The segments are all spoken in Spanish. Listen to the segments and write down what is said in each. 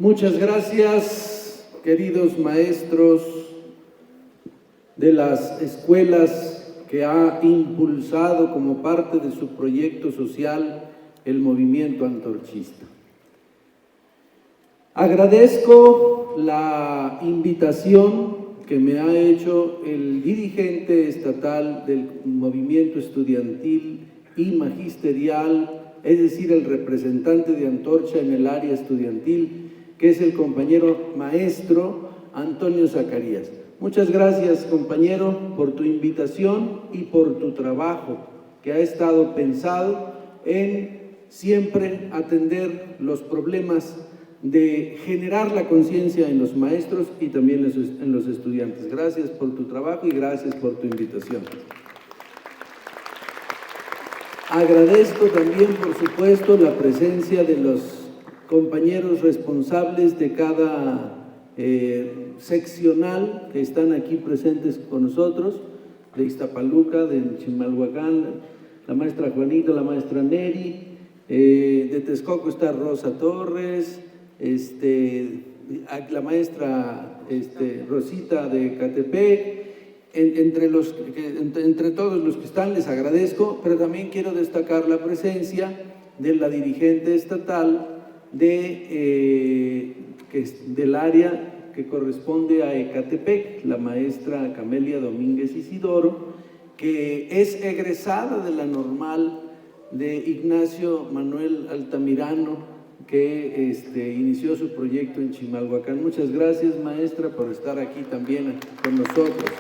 Muchas gracias, queridos maestros de las escuelas que ha impulsado como parte de su proyecto social el movimiento antorchista. Agradezco la invitación que me ha hecho el dirigente estatal del movimiento estudiantil y magisterial, es decir, el representante de Antorcha en el área estudiantil, que es el compañero maestro Antonio Zacarías. Muchas gracias, compañero, por tu invitación y por tu trabajo, que ha estado pensado en siempre atender los problemas de generar la conciencia en los maestros y también en los estudiantes. Gracias por tu trabajo y gracias por tu invitación. Agradezco también, por supuesto, la presencia de los compañeros responsables de cada seccional que están aquí presentes con nosotros, de Iztapaluca, de Chimalhuacán, la maestra Juanita, la maestra Neri, de Texcoco está Rosa Torres, la maestra Rosita de Catepec, entre todos los que están les agradezco, pero también quiero destacar la presencia de la dirigente estatal del área que corresponde a Ecatepec, la maestra Camelia Domínguez Isidoro, que es egresada de la normal de Ignacio Manuel Altamirano, que inició su proyecto en Chimalhuacán. Muchas gracias, maestra, por estar aquí también con nosotros.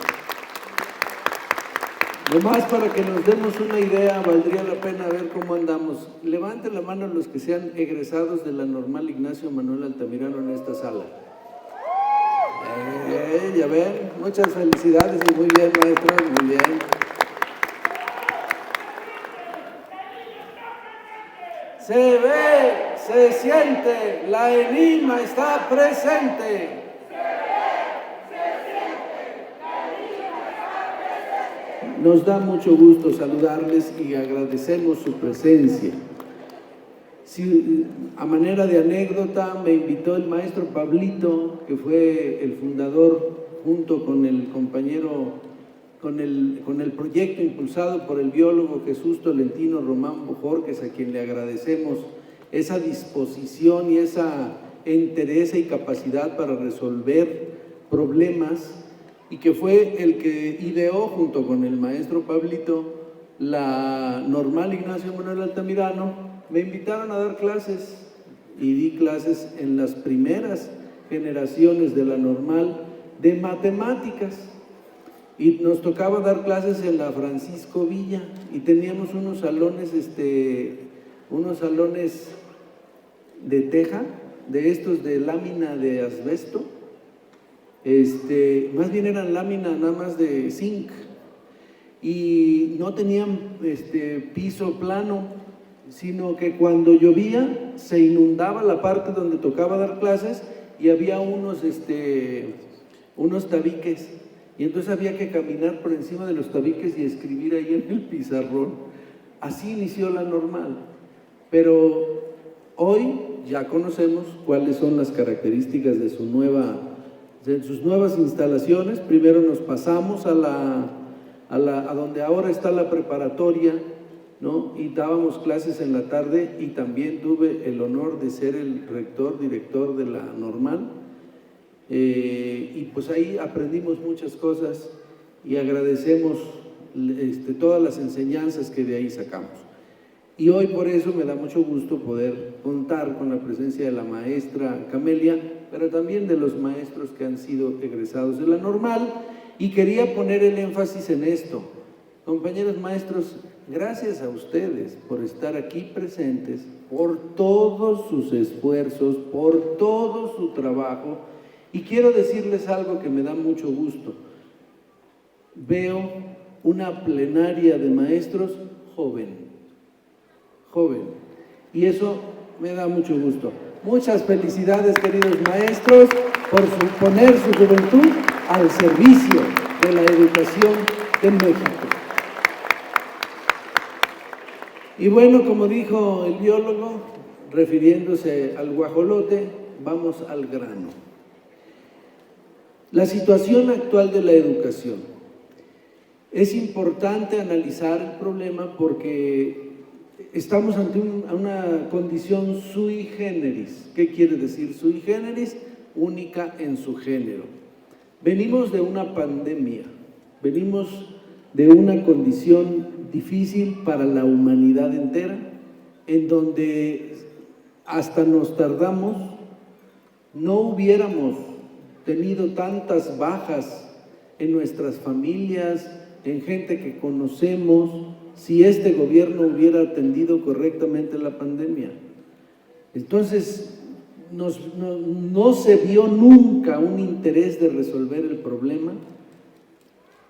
Nomás para que nos demos una idea, valdría la pena ver cómo andamos. Levanten la mano los que sean egresados de la normal Ignacio Manuel Altamirano en esta sala. Ya ven, muchas felicidades y muy bien, maestra, muy bien. Se ve, se siente, la ENIMA está presente. Nos da mucho gusto saludarles y agradecemos su presencia. A manera de anécdota, me invitó el maestro Pablito, que fue el fundador, junto con el compañero, con el proyecto impulsado por el biólogo Jesús Tolentino Román Bojorquez, a quien le agradecemos esa disposición y esa entereza y capacidad para resolver problemas, y que fue el que ideó junto con el maestro Pablito la normal Ignacio Manuel Altamirano. Me invitaron a dar clases y di clases en las primeras generaciones de la normal de matemáticas, y nos tocaba dar clases en la Francisco Villa y teníamos unos salones de teja, de estos de lámina de asbesto. Más bien eran láminas nada más de zinc, y no tenían piso plano, sino que cuando llovía se inundaba la parte donde tocaba dar clases y había unos tabiques, y entonces había que caminar por encima de los tabiques y escribir ahí en el pizarrón. Así inició la normal, pero hoy ya conocemos cuáles son las características de sus nuevas instalaciones. Primero nos pasamos a donde ahora está la preparatoria, ¿no? Y dábamos clases en la tarde, y también tuve el honor de ser el director de la normal, y pues ahí aprendimos muchas cosas y agradecemos todas las enseñanzas que de ahí sacamos. Y hoy por eso me da mucho gusto poder contar con la presencia de la maestra Camelia, pero también de los maestros que han sido egresados de la normal, y quería poner el énfasis en esto. Compañeros maestros, gracias a ustedes por estar aquí presentes, por todos sus esfuerzos, por todo su trabajo, y quiero decirles algo que me da mucho gusto. Veo una plenaria de maestros joven, y eso me da mucho gusto. Muchas felicidades, queridos maestros, por poner su juventud al servicio de la educación en México. Y bueno, como dijo el biólogo, refiriéndose al guajolote, vamos al grano. La situación actual de la educación. Es importante analizar el problema porque estamos ante una condición sui generis. ¿Qué quiere decir sui generis? Única en su género. Venimos de una pandemia, venimos de una condición difícil para la humanidad entera, en donde hasta nos tardamos, no hubiéramos tenido tantas bajas en nuestras familias, en gente que conocemos, si este gobierno hubiera atendido correctamente la pandemia. Entonces, no se vio nunca un interés de resolver el problema,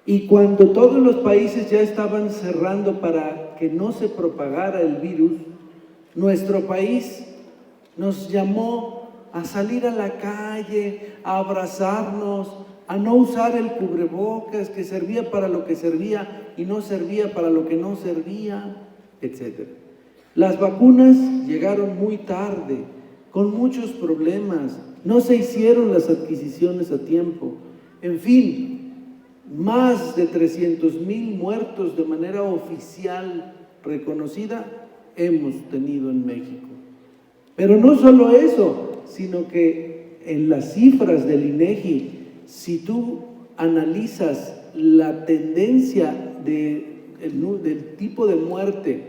y cuando todos los países ya estaban cerrando para que no se propagara el virus, nuestro país nos llamó a salir a la calle, a abrazarnos, a no usar el cubrebocas que servía para lo que servía y no servía para lo que no servía, etc. Las vacunas llegaron muy tarde, con muchos problemas, no se hicieron las adquisiciones a tiempo, en fin, más de 300,000 muertos de manera oficial reconocida hemos tenido en México. Pero no solo eso, sino que en las cifras del INEGI, si tú analizas la tendencia del tipo de muerte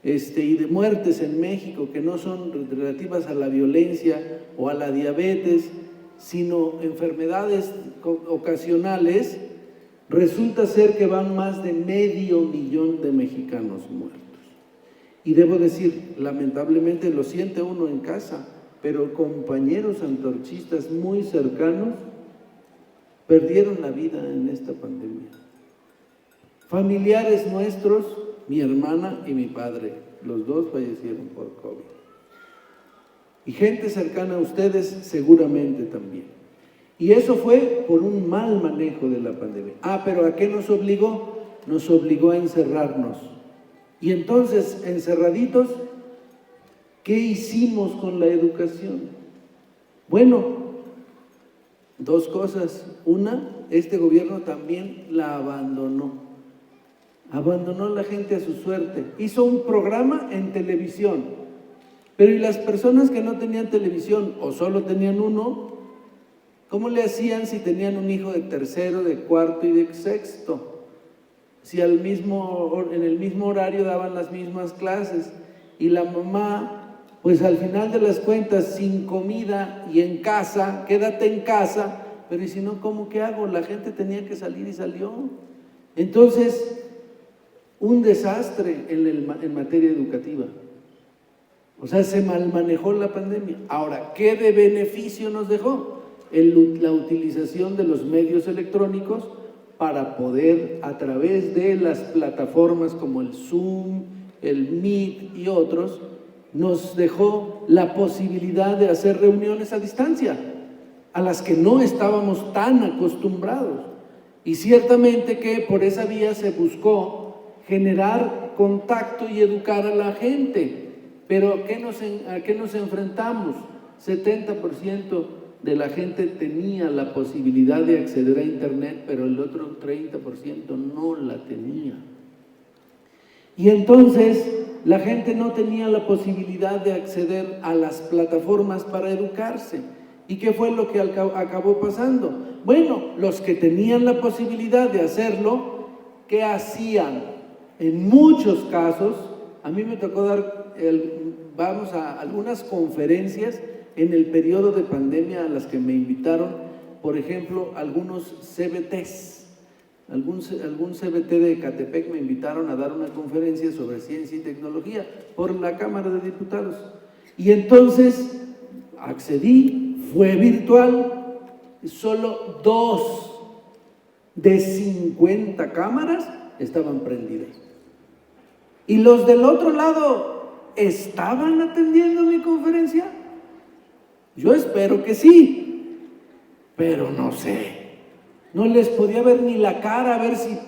y de muertes en México que no son relativas a la violencia o a la diabetes, sino enfermedades ocasionales, resulta ser que van más de 500,000 de mexicanos muertos. Y debo decir, lamentablemente lo siente uno en casa, pero compañeros antorchistas muy cercanos perdieron la vida en esta pandemia. Familiares nuestros, mi hermana y mi padre, los dos fallecieron por COVID. Y gente cercana a ustedes seguramente también. Y eso fue por un mal manejo de la pandemia. Pero ¿a qué nos obligó? Nos obligó a encerrarnos. Y entonces, encerraditos, ¿qué hicimos con la educación? Bueno, dos cosas. Una, este gobierno también la abandonó. Abandonó a la gente a su suerte. Hizo un programa en televisión. Pero ¿y las personas que no tenían televisión o solo tenían uno? ¿Cómo le hacían si tenían un hijo de tercero, de cuarto y de sexto? Si en el mismo horario daban las mismas clases y la mamá, pues al final de las cuentas, sin comida y en casa, quédate en casa, pero ¿y si no, cómo qué hago? La gente tenía que salir y salió. Entonces, un desastre en materia educativa. O sea, se mal manejó la pandemia. Ahora, ¿qué de beneficio nos dejó? La utilización de los medios electrónicos para poder, a través de las plataformas como el Zoom, el Meet y otros, nos dejó la posibilidad de hacer reuniones a distancia, a las que no estábamos tan acostumbrados. Y ciertamente que por esa vía se buscó generar contacto y educar a la gente. Pero ¿a qué nos enfrentamos? 70% de la gente tenía la posibilidad de acceder a internet, pero el otro 30% no la tenía. Y entonces la gente no tenía la posibilidad de acceder a las plataformas para educarse. ¿Y qué fue lo que acabó pasando? Bueno, los que tenían la posibilidad de hacerlo, ¿qué hacían? En muchos casos, a mí me tocó vamos a algunas conferencias en el periodo de pandemia a las que me invitaron, por ejemplo, algunos CBTs, algún CBT de Ecatepec me invitaron a dar una conferencia sobre ciencia y tecnología por la Cámara de Diputados. Y entonces accedí, fue virtual, solo 2 de 50 cámaras estaban prendidas. Y los del otro lado, ¿estaban atendiendo mi conferencia? Yo espero que sí, pero no sé. No les podía ver ni la cara, a ver si,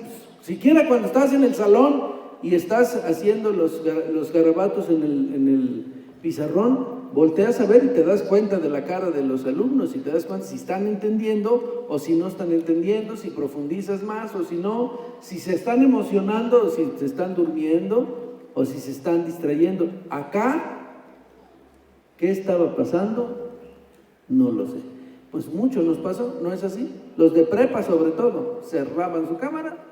siquiera cuando estás en el salón y estás haciendo los garabatos en el pizarrón, volteas a ver y te das cuenta de la cara de los alumnos y te das cuenta si están entendiendo o si no están entendiendo, si profundizas más o si no, si se están emocionando o si se están durmiendo o si se están distrayendo. Acá, ¿qué estaba pasando? No lo sé. Pues mucho nos pasó, ¿no es así? Los de prepa sobre todo, cerraban su cámara.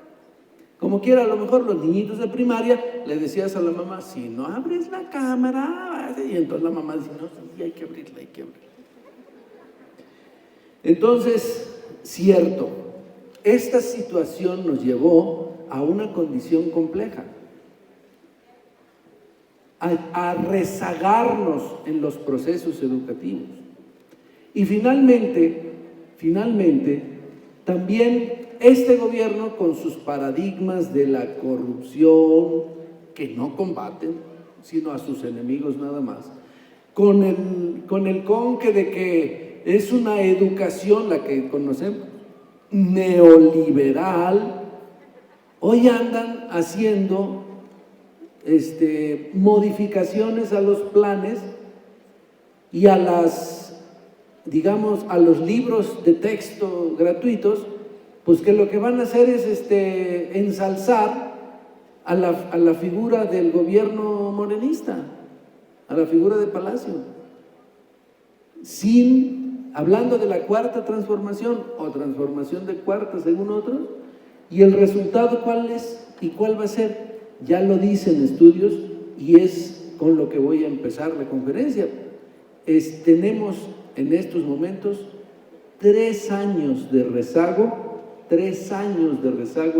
Como quiera, a lo mejor los niñitos de primaria le decías a la mamá, si no abres la cámara, y entonces la mamá dice, no, sí, hay que abrirla, hay que abrirla. Entonces, cierto, esta situación nos llevó a una condición compleja, a rezagarnos en los procesos educativos. Y finalmente, también este gobierno, con sus paradigmas de la corrupción, que no combaten, sino a sus enemigos nada más, con el conque de que es una educación, la que conocemos, neoliberal, hoy andan haciendo modificaciones a los planes y a a los libros de texto gratuitos, pues que lo que van a hacer es ensalzar a la figura del gobierno morenista, a la figura de Palacio, hablando de la cuarta transformación o transformación de cuarta según otros, y el resultado ¿cuál es y cuál va a ser? Ya lo dicen estudios y es con lo que voy a empezar la conferencia. Tenemos en estos momentos 3 años de rezago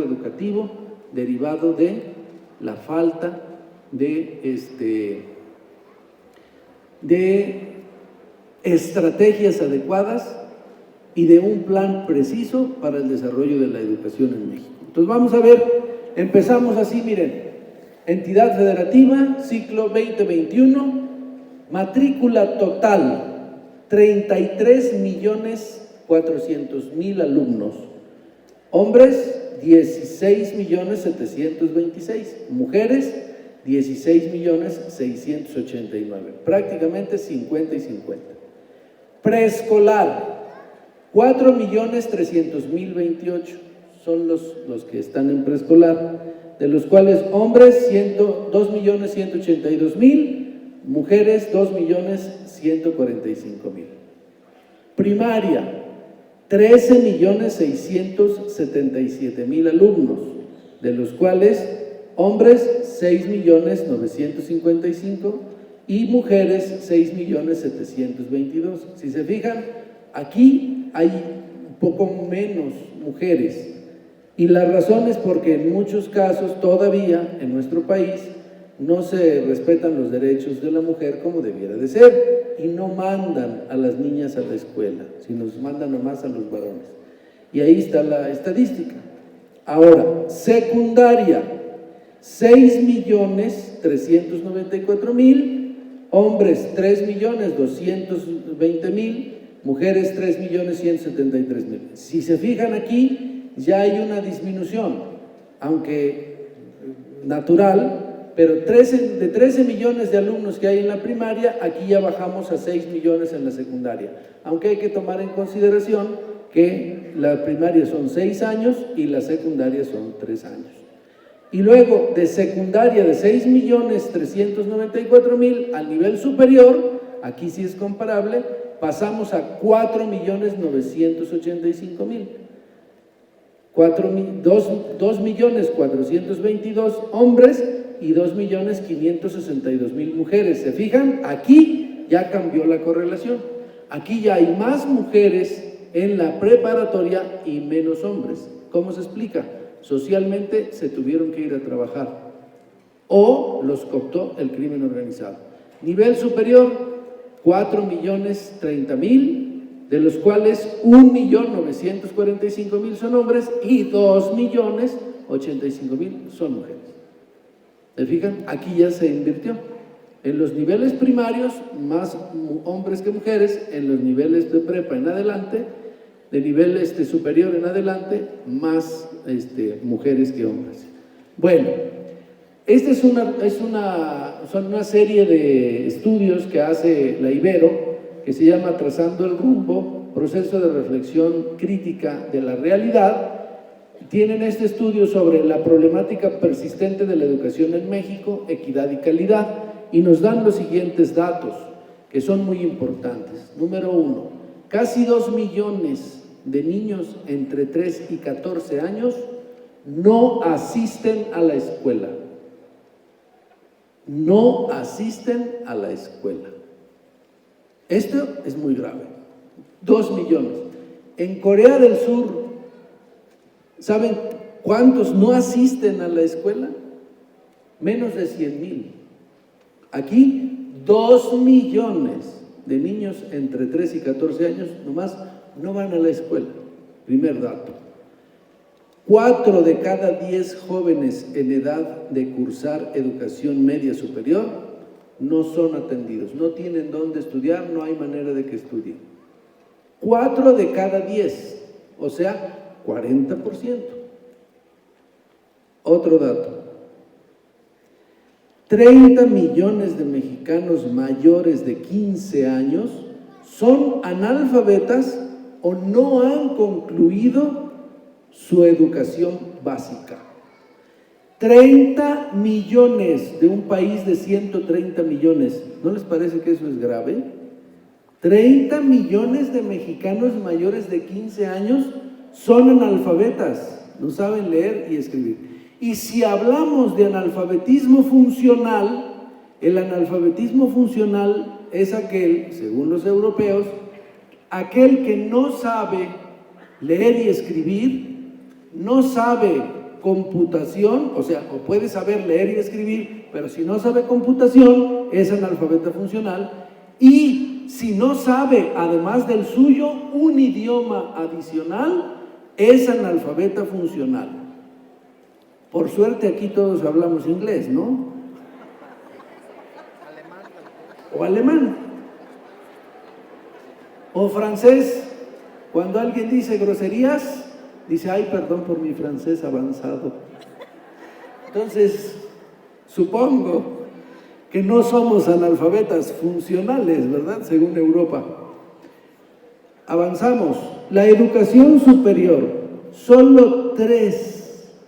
educativo derivado de la falta de estrategias adecuadas y de un plan preciso para el desarrollo de la educación en México. Entonces vamos a ver, empezamos así, miren, entidad federativa, ciclo 2021, matrícula total, 33.400.000 alumnos, hombres 16.726.000, mujeres 16.689.000, prácticamente 50 y 50. Preescolar 4.300.028 son los que están en preescolar, de los cuales hombres 2.182.000, mujeres 2.145.000. Primaria 13.677.000 alumnos, de los cuales hombres 6.955.000 y mujeres 6.722.000. Si se fijan, aquí hay un poco menos mujeres y la razón es porque en muchos casos todavía en nuestro país no se respetan los derechos de la mujer como debiera de ser y no mandan a las niñas a la escuela, sino mandan nomás a los varones. Y ahí está la estadística. Ahora, secundaria, 6.394.000, hombres 3.220.000, mujeres 3.173.000. Si se fijan aquí, ya hay una disminución, aunque natural, pero de 13 millones de alumnos que hay en la primaria, aquí ya bajamos a 6 millones en la secundaria, aunque hay que tomar en consideración que la primaria son 6 años y la secundaria son 3 años. Y luego de secundaria de 6.394.000 al nivel superior, aquí sí es comparable, pasamos a 4.985.000. 2.422.000 hombres y 2.562.000 mujeres. ¿Se fijan? Aquí ya cambió la correlación. Aquí ya hay más mujeres en la preparatoria y menos hombres. ¿Cómo se explica? Socialmente se tuvieron que ir a trabajar o los cooptó el crimen organizado. Nivel superior, 4.030.000, de los cuales 1.945.000 son hombres y 2.085.000 son mujeres. ¿Se fijan? Aquí ya se invirtió. En los niveles primarios, más hombres que mujeres; en los niveles de prepa en adelante, de nivel superior en adelante, más mujeres que hombres. Bueno, Esta son una serie de estudios que hace la Ibero, que se llama Trazando el Rumbo, proceso de reflexión crítica de la realidad. Tienen este estudio sobre la problemática persistente de la educación en México, equidad y calidad, y nos dan los siguientes datos, que son muy importantes. Número 1, casi 2 millones de niños entre 3 y 14 años no asisten a la escuela. No asisten a la escuela. Esto es muy grave. 2 millones. En Corea del Sur, ¿saben cuántos no asisten a la escuela? Menos de 100,000. Aquí, 2 millones de niños entre 3 y 14 años nomás no van a la escuela. Primer dato. 4 de cada 10 jóvenes en edad de cursar educación media superior no son atendidos, no tienen dónde estudiar, no hay manera de que estudien. 4 de cada 10, o sea, 40%. Otro dato. 30 millones de mexicanos mayores de 15 años son analfabetas o no han concluido su educación básica. 30 millones de un país de 130 millones. ¿No les parece que eso es grave? 30 millones de mexicanos mayores de 15 años son analfabetas, no saben leer y escribir. Y si hablamos de analfabetismo funcional, el analfabetismo funcional es aquel, según los europeos, aquel que no sabe leer y escribir, no sabe computación, o sea, o puede saber leer y escribir, pero si no sabe computación, es analfabeta funcional, y si no sabe, además del suyo, un idioma adicional, es analfabeta funcional. Por suerte aquí todos hablamos inglés, ¿no? O alemán. O francés. Cuando alguien dice groserías, dice, ay, perdón por mi francés avanzado. Entonces, supongo que no somos analfabetas funcionales, ¿verdad? Según Europa. Avanzamos. La educación superior, solo 3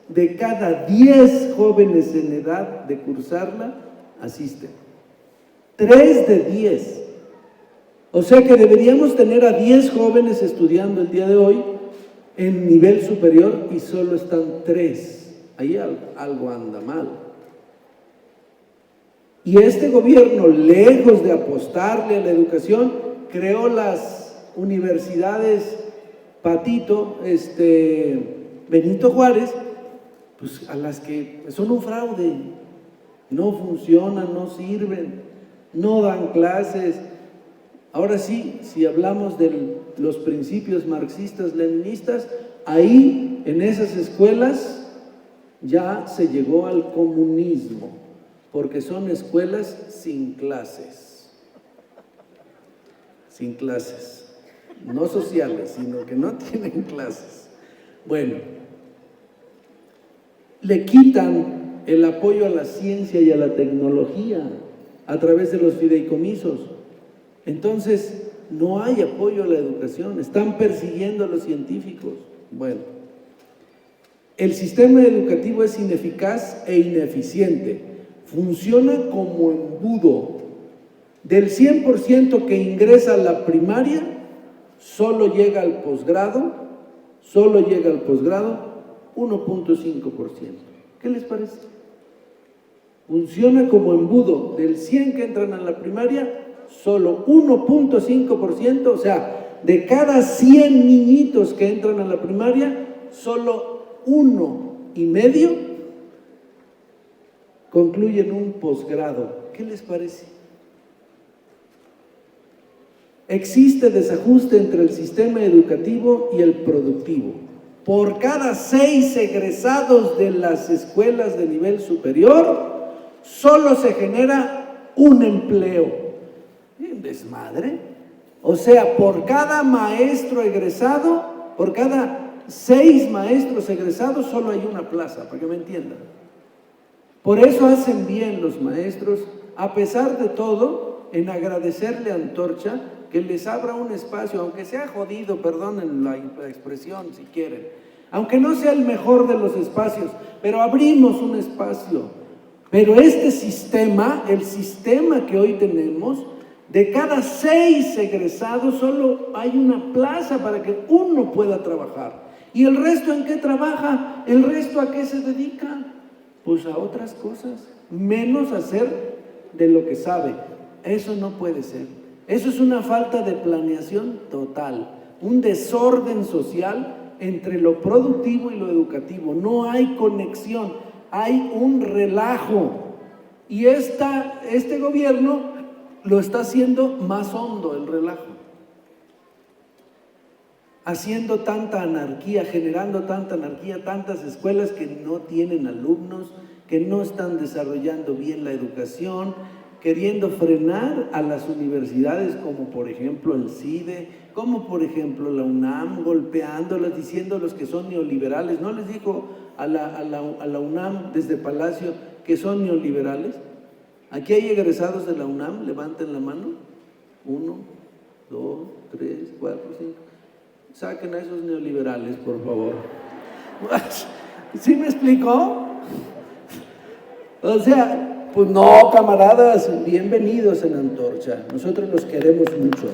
de cada 10 jóvenes en edad de cursarla asisten. 3 de 10. O sea que deberíamos tener a 10 jóvenes estudiando el día de hoy en nivel superior y solo están 3. Ahí algo anda mal. Y este gobierno, lejos de apostarle a la educación, creó las universidades Patito, Benito Juárez, pues a las que son un fraude, no funcionan, no sirven, no dan clases. Ahora sí, si hablamos de los principios marxistas-leninistas, ahí en esas escuelas ya se llegó al comunismo, porque son escuelas sin clases, no sociales, sino que no tienen clases. Bueno, le quitan el apoyo a la ciencia y a la tecnología a través de los fideicomisos. Entonces, no hay apoyo a la educación, están persiguiendo a los científicos. Bueno, el sistema educativo es ineficaz e ineficiente, funciona como embudo. Del 100% que ingresa a la primaria, solo llega al posgrado 1.5%. ¿Qué les parece? Funciona como embudo. Del 100 que entran a la primaria, solo 1.5%, o sea, de cada 100 niñitos que entran a la primaria, solo 1.5 concluyen un posgrado. ¿Qué les parece? Existe desajuste entre el sistema educativo y el productivo. Por cada 6 egresados de las escuelas de nivel superior, solo se genera un empleo. Un desmadre. O sea, por cada maestro egresado, por cada 6 maestros egresados, solo hay una plaza, para que me entiendan. Por eso hacen bien los maestros, a pesar de todo, en agradecerle a Antorcha que les abra un espacio, aunque sea jodido, perdonen la expresión si quieren, aunque no sea el mejor de los espacios, pero abrimos un espacio. Pero este sistema, el sistema que hoy tenemos, de cada 6 egresados solo hay una plaza para que uno pueda trabajar. ¿Y el resto en qué trabaja? ¿El resto a qué se dedica? Pues a otras cosas, menos a hacer de lo que sabe. Eso no puede ser. Eso es una falta de planeación total, un desorden social entre lo productivo y lo educativo. No hay conexión, hay un relajo. Y este gobierno lo está haciendo más hondo el relajo, haciendo tanta anarquía, generando tanta anarquía, tantas escuelas que no tienen alumnos, que no están desarrollando bien la educación, queriendo frenar a las universidades como por ejemplo el CIDE, como por ejemplo la UNAM, golpeándolas, diciéndoles que son neoliberales. ¿No les dijo a la UNAM desde Palacio que son neoliberales? Aquí hay egresados de la UNAM, levanten la mano. 1, 2, 3, 4, 5. Saquen a esos neoliberales, por favor. ¿Sí me explicó? O sea, pues no, camaradas, bienvenidos en Antorcha. Nosotros los queremos mucho.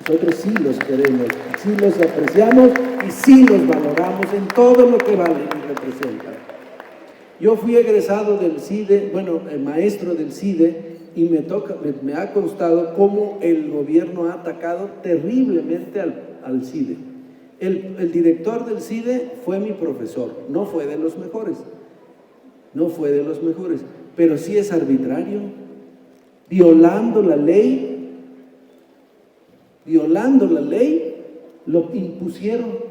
Nosotros sí los queremos, sí los apreciamos y sí los valoramos en todo lo que valen y representan. Yo fui egresado del CIDE, bueno, maestro del CIDE, y me ha constado cómo el gobierno ha atacado terriblemente al CIDE. El director del CIDE fue mi profesor, no fue de los mejores, pero sí es arbitrario, violando la ley, lo impusieron.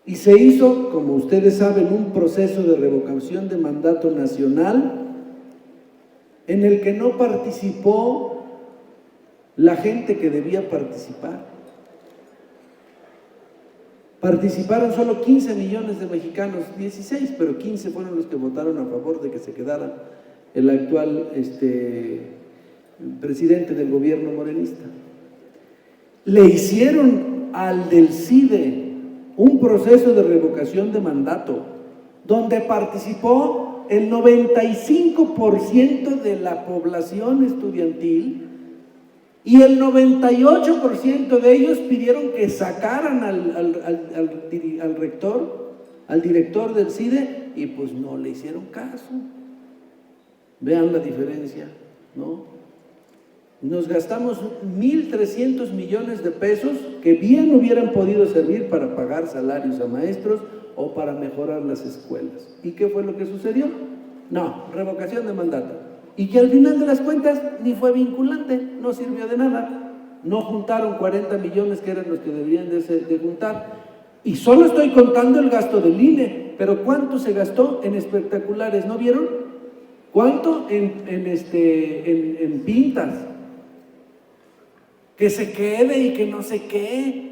Y se hizo, como ustedes saben, un proceso de revocación de mandato nacional en el que no participó la gente que debía participar. Participaron solo 15 millones de mexicanos, 16, pero 15 fueron los que votaron a favor de que se quedara el actual presidente del gobierno morenista. Le hicieron al del CIDE un proceso de revocación de mandato, donde participó el 95% de la población estudiantil y el 98% de ellos pidieron que sacaran al rector, al director del CIDE, y pues no le hicieron caso. Vean la diferencia, ¿no? Nos gastamos 1,300 millones de pesos que bien hubieran podido servir para pagar salarios a maestros o para mejorar las escuelas. ¿Y qué fue lo que sucedió? No, revocación de mandato. Y que al final de las cuentas ni fue vinculante, no sirvió de nada. No juntaron 40 millones que eran los que deberían de juntar. Y solo estoy contando el gasto del INE, pero ¿cuánto se gastó en espectaculares? ¿No vieron? ¿Cuánto en pintas? Que se quede y que no sé qué.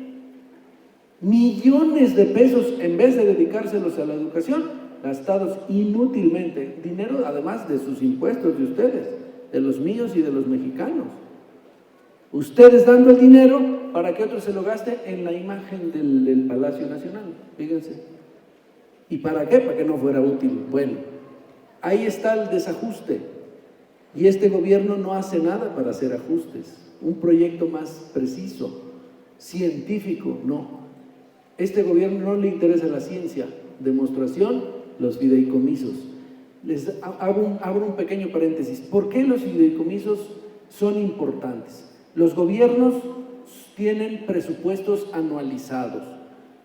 Millones de pesos en vez de dedicárselos a la educación, gastados inútilmente. Dinero además de sus impuestos de ustedes, de los míos y de los mexicanos. Ustedes dando el dinero para que otro se lo gaste en la imagen del Palacio Nacional, fíjense. ¿Y para qué? Para que no fuera útil. Bueno, ahí está el desajuste. Y este gobierno no hace nada para hacer ajustes. Un proyecto más preciso, científico, no. Este gobierno no le interesa la ciencia, demostración, los fideicomisos. Abro un pequeño paréntesis. ¿Por qué los fideicomisos son importantes? Los gobiernos tienen presupuestos anualizados.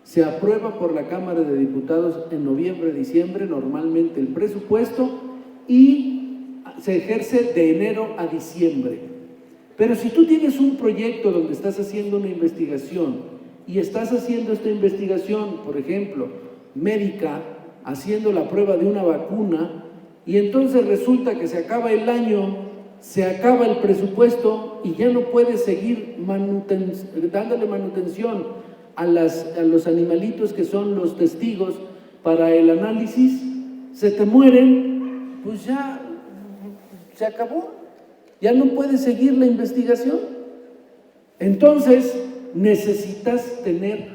Se aprueba por la Cámara de Diputados en noviembre, diciembre, normalmente el presupuesto, y se ejerce de enero a diciembre. Pero si tú tienes un proyecto donde estás haciendo una investigación y estás haciendo esta investigación, por ejemplo, médica, haciendo la prueba de una vacuna, y entonces resulta que se acaba el año, se acaba el presupuesto y ya no puedes seguir dándole manutención a los animalitos que son los testigos para el análisis, se te mueren, pues ya se acabó, ya no puede seguir la investigación. Entonces necesitas tener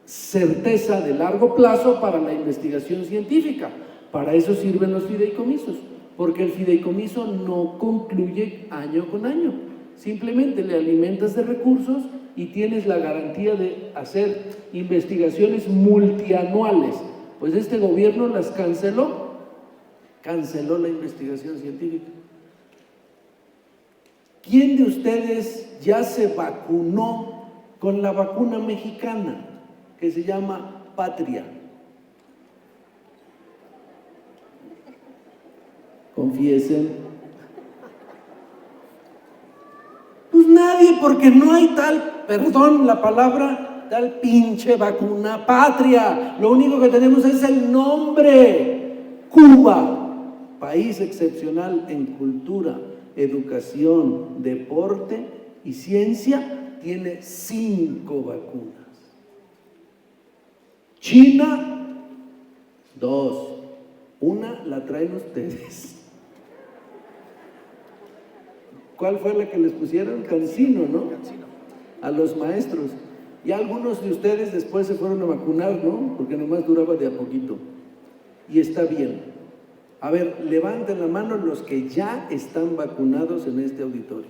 certeza de largo plazo para la investigación científica. Para eso sirven los fideicomisos, porque el fideicomiso no concluye año con año, simplemente le alimentas de recursos y tienes la garantía de hacer investigaciones multianuales. Pues este gobierno las canceló la investigación científica. ¿Quién de ustedes ya se vacunó con la vacuna mexicana que se llama Patria? Confiesen. Pues nadie, porque no hay tal, perdón la palabra, tal pinche vacuna Patria. Lo único que tenemos es el nombre. Cuba, país excepcional en cultura, educación, deporte y ciencia, tiene 5 vacunas. China, 2. Una la traen ustedes. ¿Cuál fue la que les pusieron? Cancino, ¿no? Cancino. A los maestros. Y algunos de ustedes después se fueron a vacunar, ¿no? Porque nomás duraba de a poquito. Y está bien. A ver, levanten la mano los que ya están vacunados en este auditorio.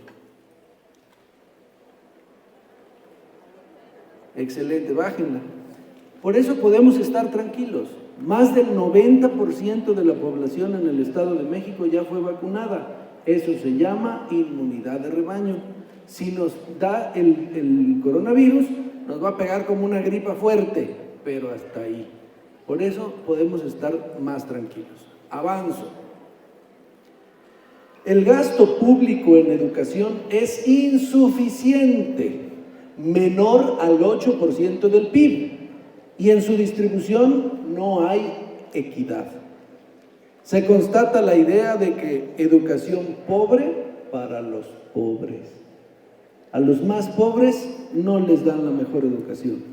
Excelente, bájenla. Por eso podemos estar tranquilos. Más del 90% de la población en el Estado de México ya fue vacunada. Eso se llama inmunidad de rebaño. Si nos da el coronavirus, nos va a pegar como una gripa fuerte, pero hasta ahí. Por eso podemos estar más tranquilos. Avanzo. El gasto público en educación es insuficiente, menor al 8% del PIB, y en su distribución no hay equidad. Se constata la idea de que educación pobre para los pobres. A los más pobres no les dan la mejor educación,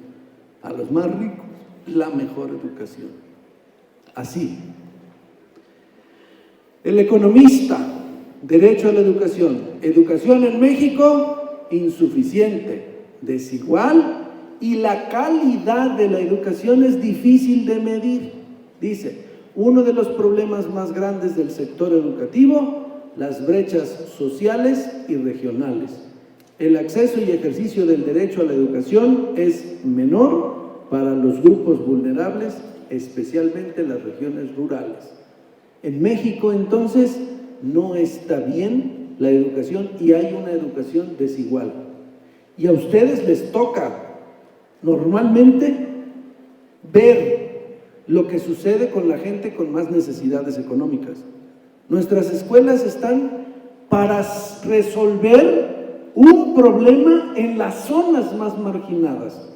a los más ricos la mejor educación. Así. El economista, derecho a la educación. Educación en México, insuficiente, desigual, y la calidad de la educación es difícil de medir. Dice, uno de los problemas más grandes del sector educativo, las brechas sociales y regionales. El acceso y ejercicio del derecho a la educación es menor para los grupos vulnerables, especialmente las regiones rurales. En México, entonces, no está bien la educación y hay una educación desigual. Y a ustedes les toca normalmente ver lo que sucede con la gente con más necesidades económicas. Nuestras escuelas están para resolver un problema en las zonas más marginadas.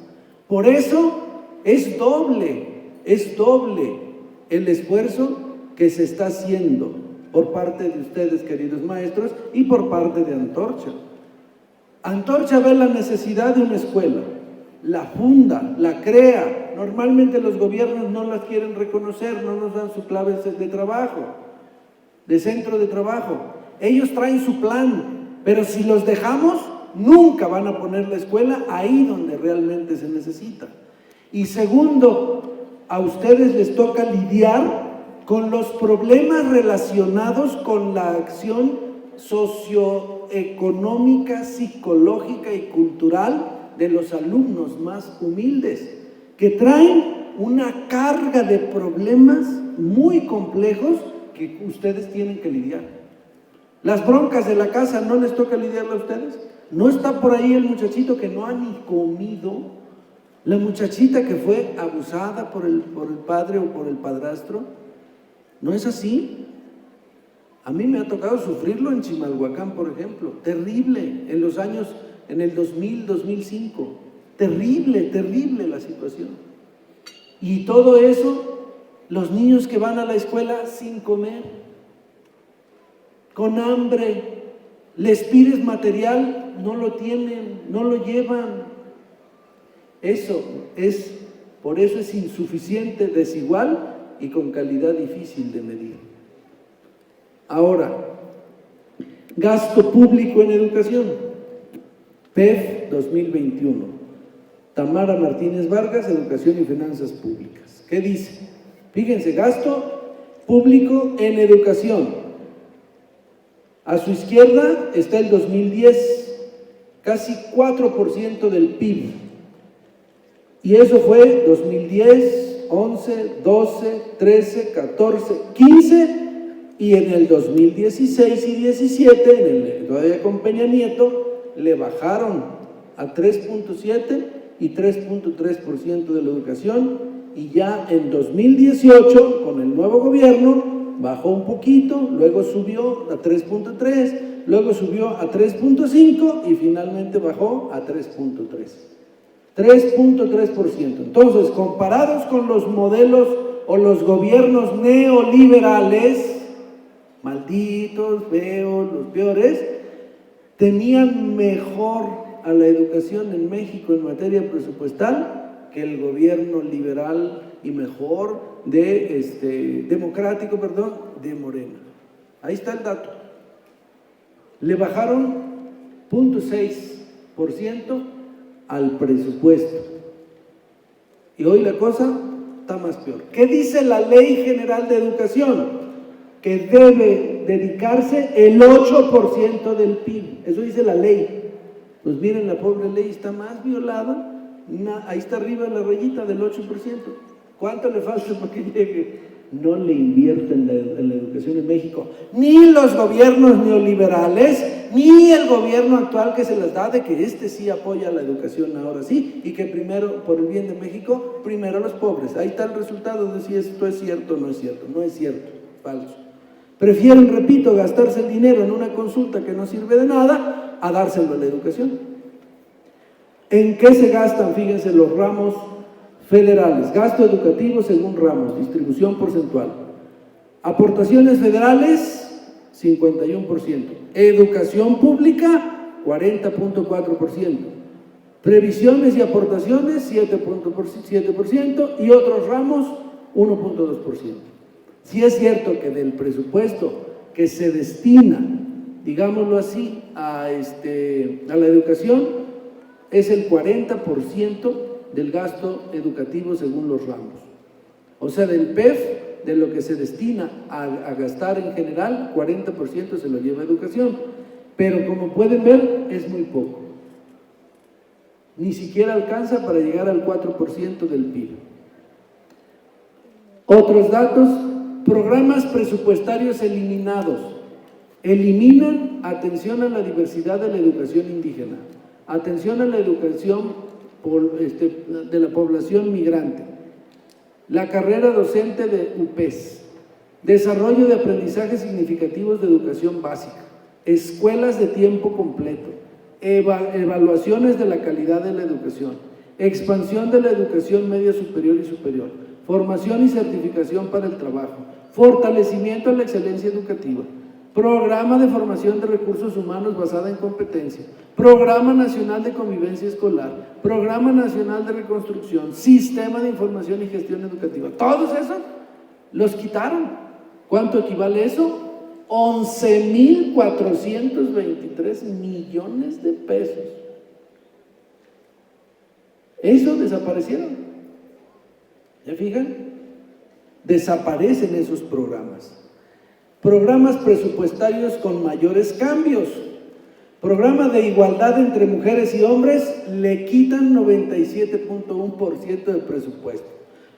Por eso es doble el esfuerzo que se está haciendo por parte de ustedes, queridos maestros, y por parte de Antorcha. Antorcha ve la necesidad de una escuela, la funda, la crea. Normalmente los gobiernos no las quieren reconocer, no nos dan su clave de trabajo, de centro de trabajo. Ellos traen su plan, pero si los dejamos, nunca van a poner la escuela ahí donde realmente se necesita. Y segundo, a ustedes les toca lidiar con los problemas relacionados con la acción socioeconómica, psicológica y cultural de los alumnos más humildes, que traen una carga de problemas muy complejos que ustedes tienen que lidiar. Las broncas de la casa no les toca lidiarlas a ustedes. No está por ahí el muchachito que no ha ni comido, la muchachita que fue abusada por el padre o por el padrastro. ¿No es así? A mí me ha tocado sufrirlo en Chimalhuacán, por ejemplo. Terrible, en el 2000, 2005. Terrible la situación. Y todo eso, los niños que van a la escuela sin comer, con hambre, les pides material, no lo tienen, no lo llevan. Por eso es insuficiente, desigual y con calidad difícil de medir. Ahora, gasto público en educación, PEF 2021. Tamara Martínez Vargas, Educación y Finanzas Públicas. ¿Qué dice? Fíjense, gasto público en educación. A su izquierda está el 2010, casi 4% del PIB. Y eso fue 2010, 11, 12, 13, 14, 15, y en el 2016 y 17, todavía con Peña Nieto, le bajaron a 3.7 y 3.3% de la educación, y ya en 2018, con el nuevo gobierno, bajó un poquito, luego subió a 3.3, luego subió a 3.5 y finalmente bajó a 3.3. 3.3%. Entonces, comparados con los modelos o los gobiernos neoliberales, malditos, feos, los peores, tenían mejor a la educación en México en materia presupuestal que el gobierno liberal y mejor democrático, de Morena. Ahí está el dato. Le bajaron 0.6% al presupuesto. Y hoy la cosa está más peor. ¿Qué dice la Ley General de Educación? Que debe dedicarse el 8% del PIB. Eso dice la ley. Pues miren, la pobre ley está más violada. Ahí está arriba la rayita del 8%. ¿Cuánto le falta para que llegue? No le invierten en la educación en México. Ni los gobiernos neoliberales, ni el gobierno actual que se las da de que sí apoya la educación ahora sí, y que primero, por el bien de México, primero los pobres. Ahí está el resultado de si esto es cierto o no es cierto. No es cierto, falso. Prefieren, repito, gastarse el dinero en una consulta que no sirve de nada a dárselo a la educación. ¿En qué se gastan? Fíjense los ramos federales. Gasto educativo según ramos, distribución porcentual. Aportaciones federales, 51%. Educación pública, 40.4%. Previsiones y aportaciones, 7.7%. Y otros ramos, 1.2%. Sí es cierto que del presupuesto que se destina, digámoslo así, a la educación, es el 40% del gasto educativo según los ramos. O sea, del PEF, de lo que se destina a gastar en general, 40% se lo lleva a educación. Pero como pueden ver, es muy poco. Ni siquiera alcanza para llegar al 4% del PIB. Otros datos: programas presupuestarios eliminados. Eliminan atención a la diversidad de la educación indígena, atención a la educación de la población migrante, la carrera docente de UPES, desarrollo de aprendizajes significativos de educación básica, escuelas de tiempo completo, evaluaciones de la calidad de la educación, expansión de la educación media superior y superior, formación y certificación para el trabajo, fortalecimiento de la excelencia educativa, programa de formación de recursos humanos basada en competencia, programa nacional de convivencia escolar, programa nacional de reconstrucción, sistema de información y gestión educativa. Todos esos los quitaron. ¿Cuánto equivale eso? 11,423 millones de pesos. Eso desaparecieron. ¿Ya fijan? Desaparecen esos programas. Programas presupuestarios con mayores cambios. Programa de igualdad entre mujeres y hombres, le quitan 97.1% del presupuesto.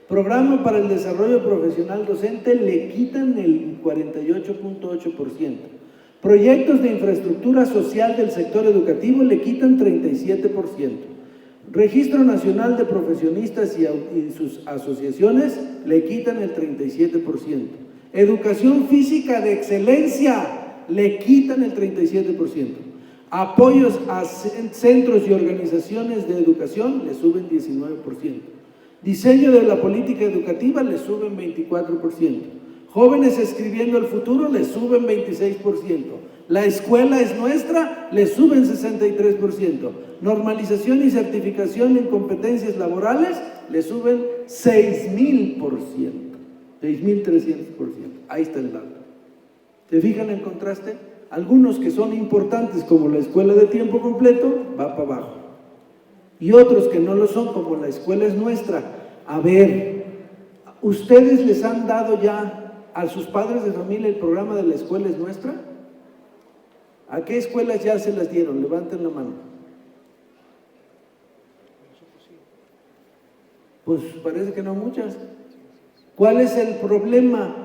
Programa para el desarrollo profesional docente, le quitan el 48.8%. Proyectos de infraestructura social del sector educativo, le quitan 37%. Registro Nacional de Profesionistas y sus asociaciones, le quitan el 37%. Educación física de excelencia, le quitan el 37%. Apoyos a centros y organizaciones de educación, le suben 19%. Diseño de la política educativa, le suben 24%. Jóvenes escribiendo el futuro, le suben 26%. La escuela es nuestra, le suben 63%. Normalización y certificación en competencias laborales, le suben 6,000%. 6,300%. Ahí está el dato. ¿Te fijan el contraste? Algunos que son importantes, como la escuela de tiempo completo, va para abajo. Y otros que no lo son, como la escuela es nuestra. A ver, ¿ustedes les han dado ya a sus padres de familia el programa de la escuela es nuestra? ¿A qué escuelas ya se las dieron? Levanten la mano. Pues parece que no muchas. ¿Cuál es el problema?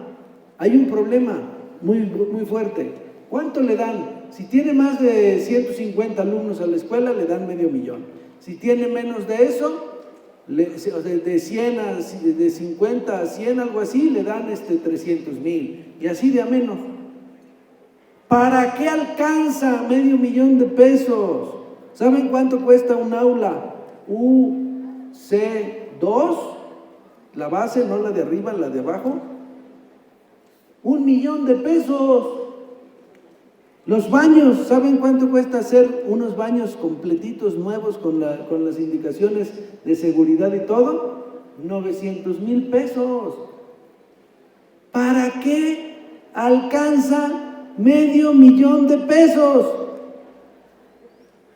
Hay un problema muy fuerte. ¿Cuánto le dan? Si tiene más de 150 alumnos a la escuela, le dan $500,000. Si tiene menos de eso, de 100 de 50 a 100, algo así, le dan 300,000. Y así de a menos. ¿Para qué alcanza $500,000? ¿Saben cuánto cuesta un aula UC2? La base, no la de arriba, la de abajo. $1,000,000. Los baños, ¿saben cuánto cuesta hacer unos baños completitos, nuevos, con las indicaciones de seguridad y todo? $900,000. ¿Para qué alcanza $500,000?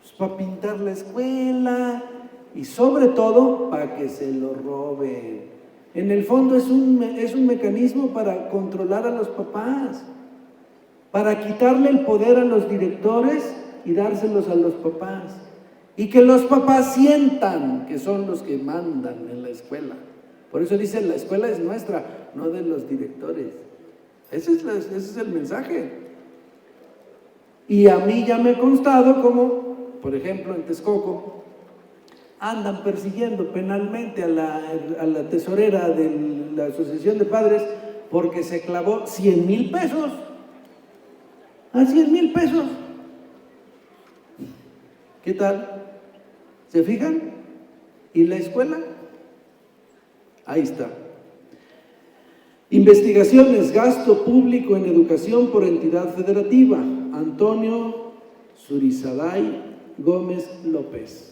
Pues para pintar la escuela y sobre todo para que se lo roben. En el fondo es un mecanismo para controlar a los papás, para quitarle el poder a los directores y dárselos a los papás. Y que los papás sientan que son los que mandan en la escuela. Por eso dicen, la escuela es nuestra, no de los directores. Ese es el mensaje. Y a mí ya me ha constado como, por ejemplo, en Texcoco, andan persiguiendo penalmente a la tesorera de la Asociación de Padres porque se clavó $100,000. A $100,000. ¿Qué tal? ¿Se fijan? ¿Y la escuela? Ahí está. Investigaciones, gasto público en educación por entidad federativa. Antonio Zurizaday Gómez López.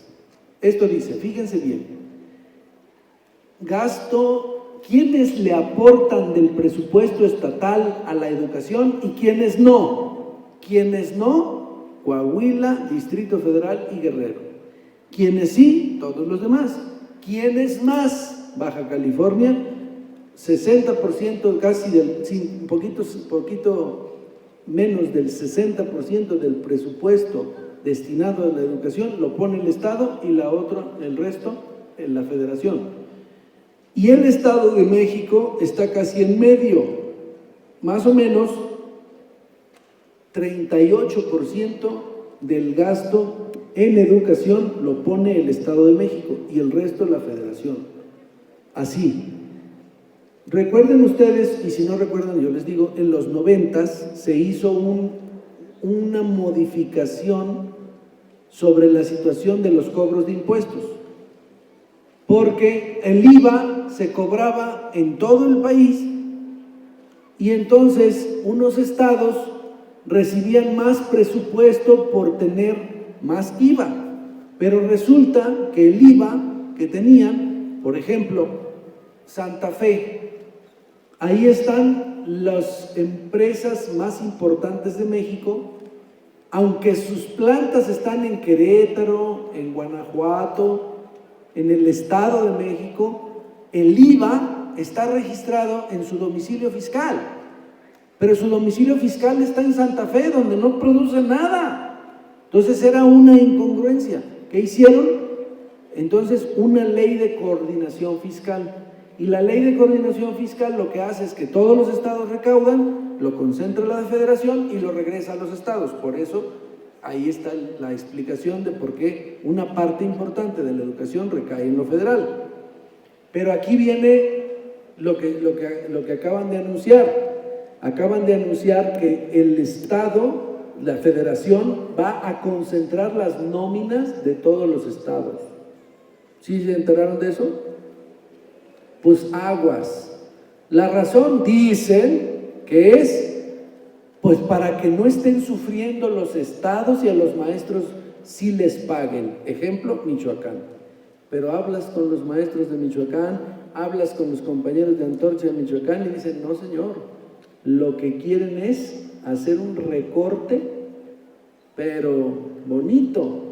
Esto dice, fíjense bien, gasto, ¿quiénes le aportan del presupuesto estatal a la educación y quiénes no? Quienes no, Coahuila, Distrito Federal y Guerrero. Quienes sí, todos los demás. Quienes más, Baja California, 60%, casi un poquito menos del 60% del presupuesto destinado a la educación lo pone el Estado y el resto en la Federación. Y el Estado de México está casi en medio, más o menos 38% del gasto en educación lo pone el Estado de México y el resto la Federación. Así. Recuerden ustedes, y si no recuerdan yo les digo, en los 90s se hizo una modificación sobre la situación de los cobros de impuestos, porque el IVA se cobraba en todo el país y entonces unos estados recibían más presupuesto por tener más IVA, pero resulta que el IVA que tenían, por ejemplo, Santa Fe, ahí están las empresas más importantes de México, aunque sus plantas están en Querétaro, en Guanajuato, en el Estado de México, el IVA está registrado en su domicilio fiscal, pero su domicilio fiscal está en Santa Fe, donde no produce nada. Entonces era una incongruencia. ¿Qué hicieron? Entonces una ley de coordinación fiscal. Y la ley de coordinación fiscal lo que hace es que todos los estados recaudan, lo concentra la Federación y lo regresa a los estados. Por eso ahí está la explicación de por qué una parte importante de la educación recae en lo federal. Pero aquí viene lo que acaban de anunciar. Acaban de anunciar que el Estado, la Federación, va a concentrar las nóminas de todos los estados. ¿Sí se enteraron de eso? Pues aguas. La razón dicen que es pues para que no estén sufriendo los estados y a los maestros sí les paguen. Ejemplo, Michoacán. Pero hablas con los maestros de Michoacán, hablas con los compañeros de Antorcha de Michoacán y dicen, no señor, lo que quieren es hacer un recorte, pero bonito,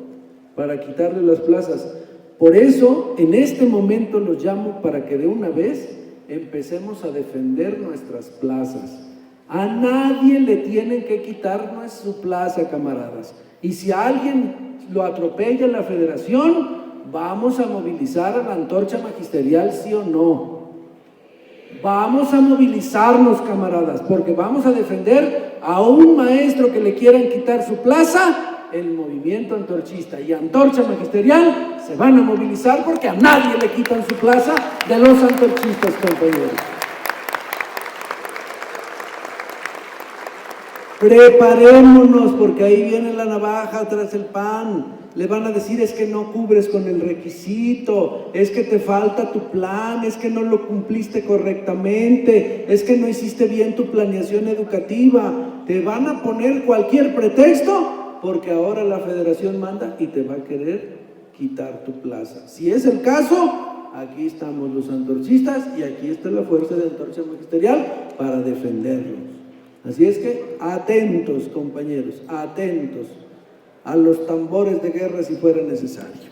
para quitarle las plazas. Por eso, en este momento los llamo para que de una vez empecemos a defender nuestras plazas. A nadie le tienen que quitar su plaza, camaradas. Y si a alguien lo atropella la federación, vamos a movilizar a la antorcha magisterial, sí o no. Vamos a movilizarnos, camaradas, porque vamos a defender a un maestro que le quieran quitar su plaza. El movimiento antorchista y antorcha magisterial se van a movilizar porque a nadie le quitan su plaza de los antorchistas, compañeros. Preparémonos, porque ahí viene la navaja tras el pan. Le van a decir: es que no cubres con el requisito, es que te falta tu plan, es que no lo cumpliste correctamente, es que no hiciste bien tu planeación educativa. Te van a poner cualquier pretexto porque ahora la federación manda y te va a querer quitar tu plaza. Si es el caso, aquí estamos los antorchistas y aquí está la fuerza de antorcha magisterial para defenderlos. Así es que atentos, compañeros, atentos a los tambores de guerra si fuera necesario.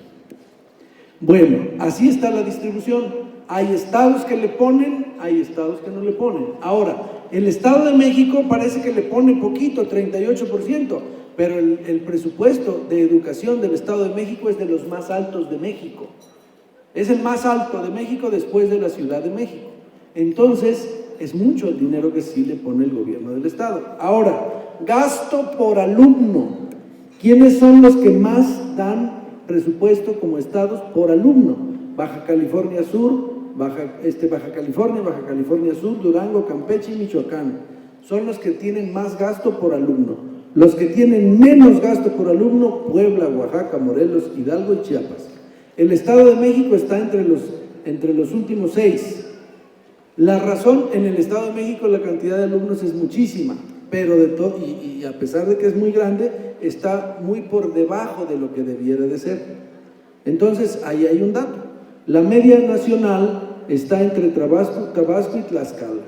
Bueno, así está la distribución. Hay estados que le ponen, hay estados que no le ponen. Ahora, el Estado de México parece que le pone poquito, 38%, pero el presupuesto de educación del Estado de México es de los más altos de México. Es el más alto de México después de la Ciudad de México. Entonces, es mucho el dinero que sí le pone el gobierno del Estado. Ahora, gasto por alumno. ¿Quiénes son los que más dan presupuesto como estados por alumno? Baja California Sur, Baja California Sur, Durango, Campeche y Michoacán. Son los que tienen más gasto por alumno. Los que tienen menos gasto por alumno: Puebla, Oaxaca, Morelos, Hidalgo y Chiapas. El Estado de México está entre los últimos 6. La razón: en el Estado de México la cantidad de alumnos es muchísima, pero y a pesar de que es muy grande, está muy por debajo de lo que debiera de ser. Entonces, ahí hay un dato. La media nacional está entre Tabasco y Tlaxcala.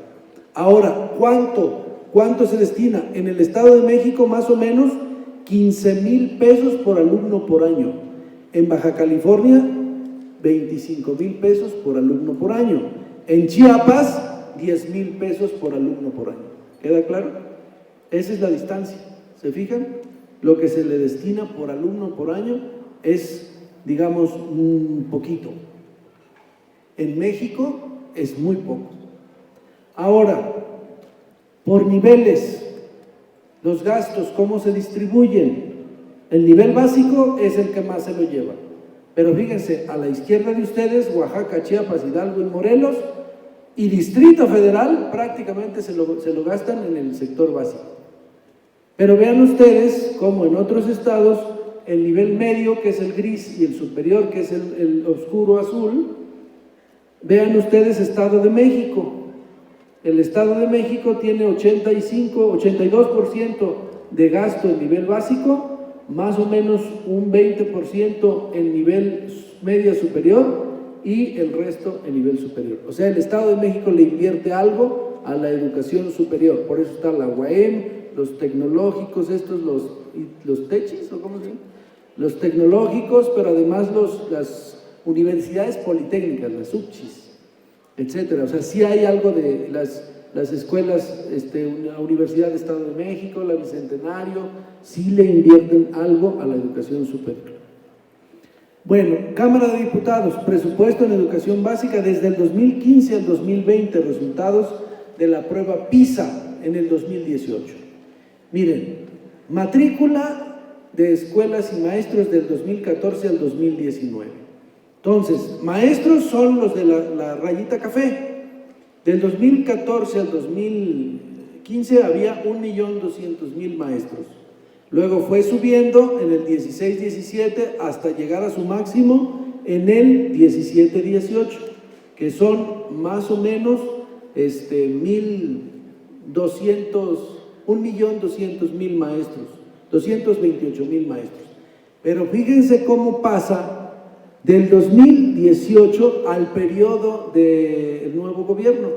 Ahora, ¿cuánto se destina? En el Estado de México, más o menos 15,000 pesos por alumno por año. En Baja California, 25,000 pesos por alumno por año. En Chiapas, 10,000 pesos por alumno por año. ¿Queda claro? Esa es la distancia. ¿Se fijan? Lo que se le destina por alumno por año es, digamos, un poquito. En México es muy poco. Ahora, por niveles, los gastos, ¿cómo se distribuyen? El nivel básico es el que más se lo lleva. Pero fíjense, a la izquierda de ustedes, Oaxaca, Chiapas, Hidalgo y Morelos, y Distrito Federal prácticamente se lo gastan en el sector básico. Pero vean ustedes cómo en otros estados el nivel medio, que es el gris, y el superior, que es el oscuro azul. Vean ustedes Estado de México. El Estado de México tiene 82% de gasto en nivel básico, más o menos un 20% en nivel media superior y el resto en nivel superior. O sea, el Estado de México le invierte algo a la educación superior. Por eso está la UAM, los tecnológicos, los techis, ¿o cómo se llama? Los tecnológicos, pero además las universidades politécnicas, las UCHIS, etcétera. O sea, sí hay algo de las escuelas, la Universidad del Estado de México, la Bicentenario, sí le invierten algo a la educación superior. Bueno, Cámara de Diputados, presupuesto en educación básica desde el 2015 al 2020, resultados de la prueba PISA en el 2018. Miren, matrícula de escuelas y maestros del 2014 al 2019. Entonces, maestros son los de la rayita café. Del 2014 al 2015 había 1,200,000 maestros. Luego fue subiendo en el 16-17 hasta llegar a su máximo en el 17-18, que son más o menos 1,200,000 maestros, 228,000 maestros. Pero fíjense cómo pasa del 2018 al periodo del nuevo gobierno,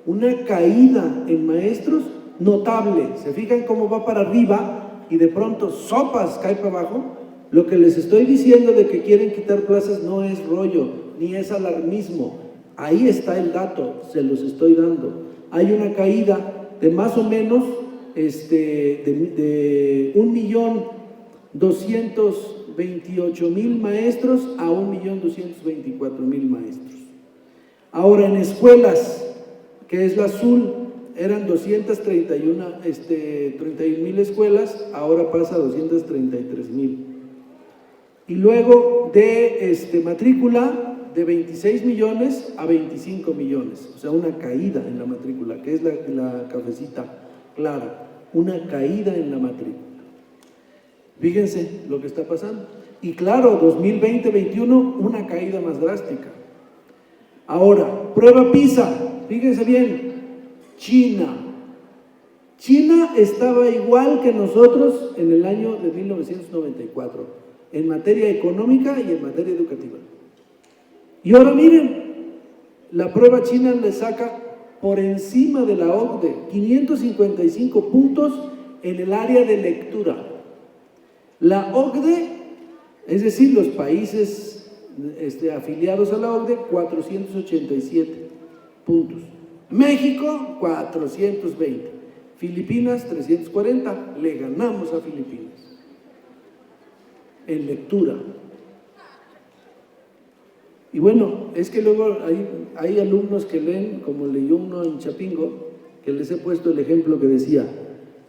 una caída en maestros notable. ¿Se fijan cómo va para arriba y de pronto sopas cae para abajo? Lo que les estoy diciendo de que quieren quitar plazas no es rollo, ni es alarmismo. Ahí está el dato, se los estoy dando. Hay una caída de más o menos de 1.228.000 maestros a 1.224.000 maestros. Ahora, en escuelas, que es la azul, eran 231.000 escuelas, ahora pasa a 233.000. Y luego de matrícula, de 26 millones a 25 millones, o sea, una caída en la matrícula, que es la cafecita clara, una caída en la matrícula. Fíjense lo que está pasando. Y claro, 2020-21, una caída más drástica. Ahora, prueba PISA, fíjense bien, China estaba igual que nosotros en el año de 1994, en materia económica y en materia educativa. Y ahora miren, la prueba china le saca por encima de la OCDE, 555 puntos en el área de lectura. La OCDE, es decir, los países afiliados a la OCDE, 487 puntos. México, 420. Filipinas, 340. Le ganamos a Filipinas en lectura. Y bueno, es que luego hay alumnos que leen, como leyó uno en Chapingo, que les he puesto el ejemplo que decía,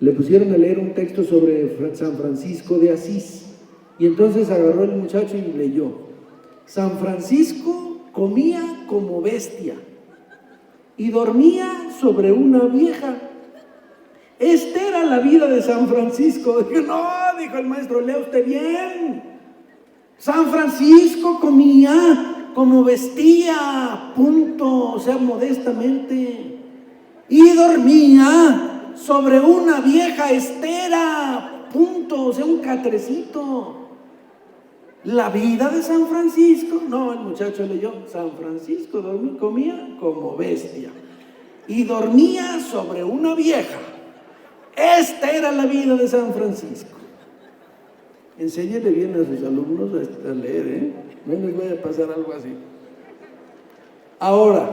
le pusieron a leer un texto sobre San Francisco de Asís, y entonces agarró el muchacho y leyó: San Francisco comía como bestia y dormía sobre una vieja. Esta era la vida de San Francisco. Dijo, no, dijo el maestro, lea usted bien. San Francisco comía como vestía, punto, o sea, modestamente, y dormía sobre una vieja estera, punto, o sea, un catrecito. La vida de San Francisco, no, el muchacho leyó, San Francisco comía como bestia y dormía sobre una vieja. Esta era la vida de San Francisco. Enséñele bien a sus alumnos a leer, no les vaya a pasar algo así. Ahora,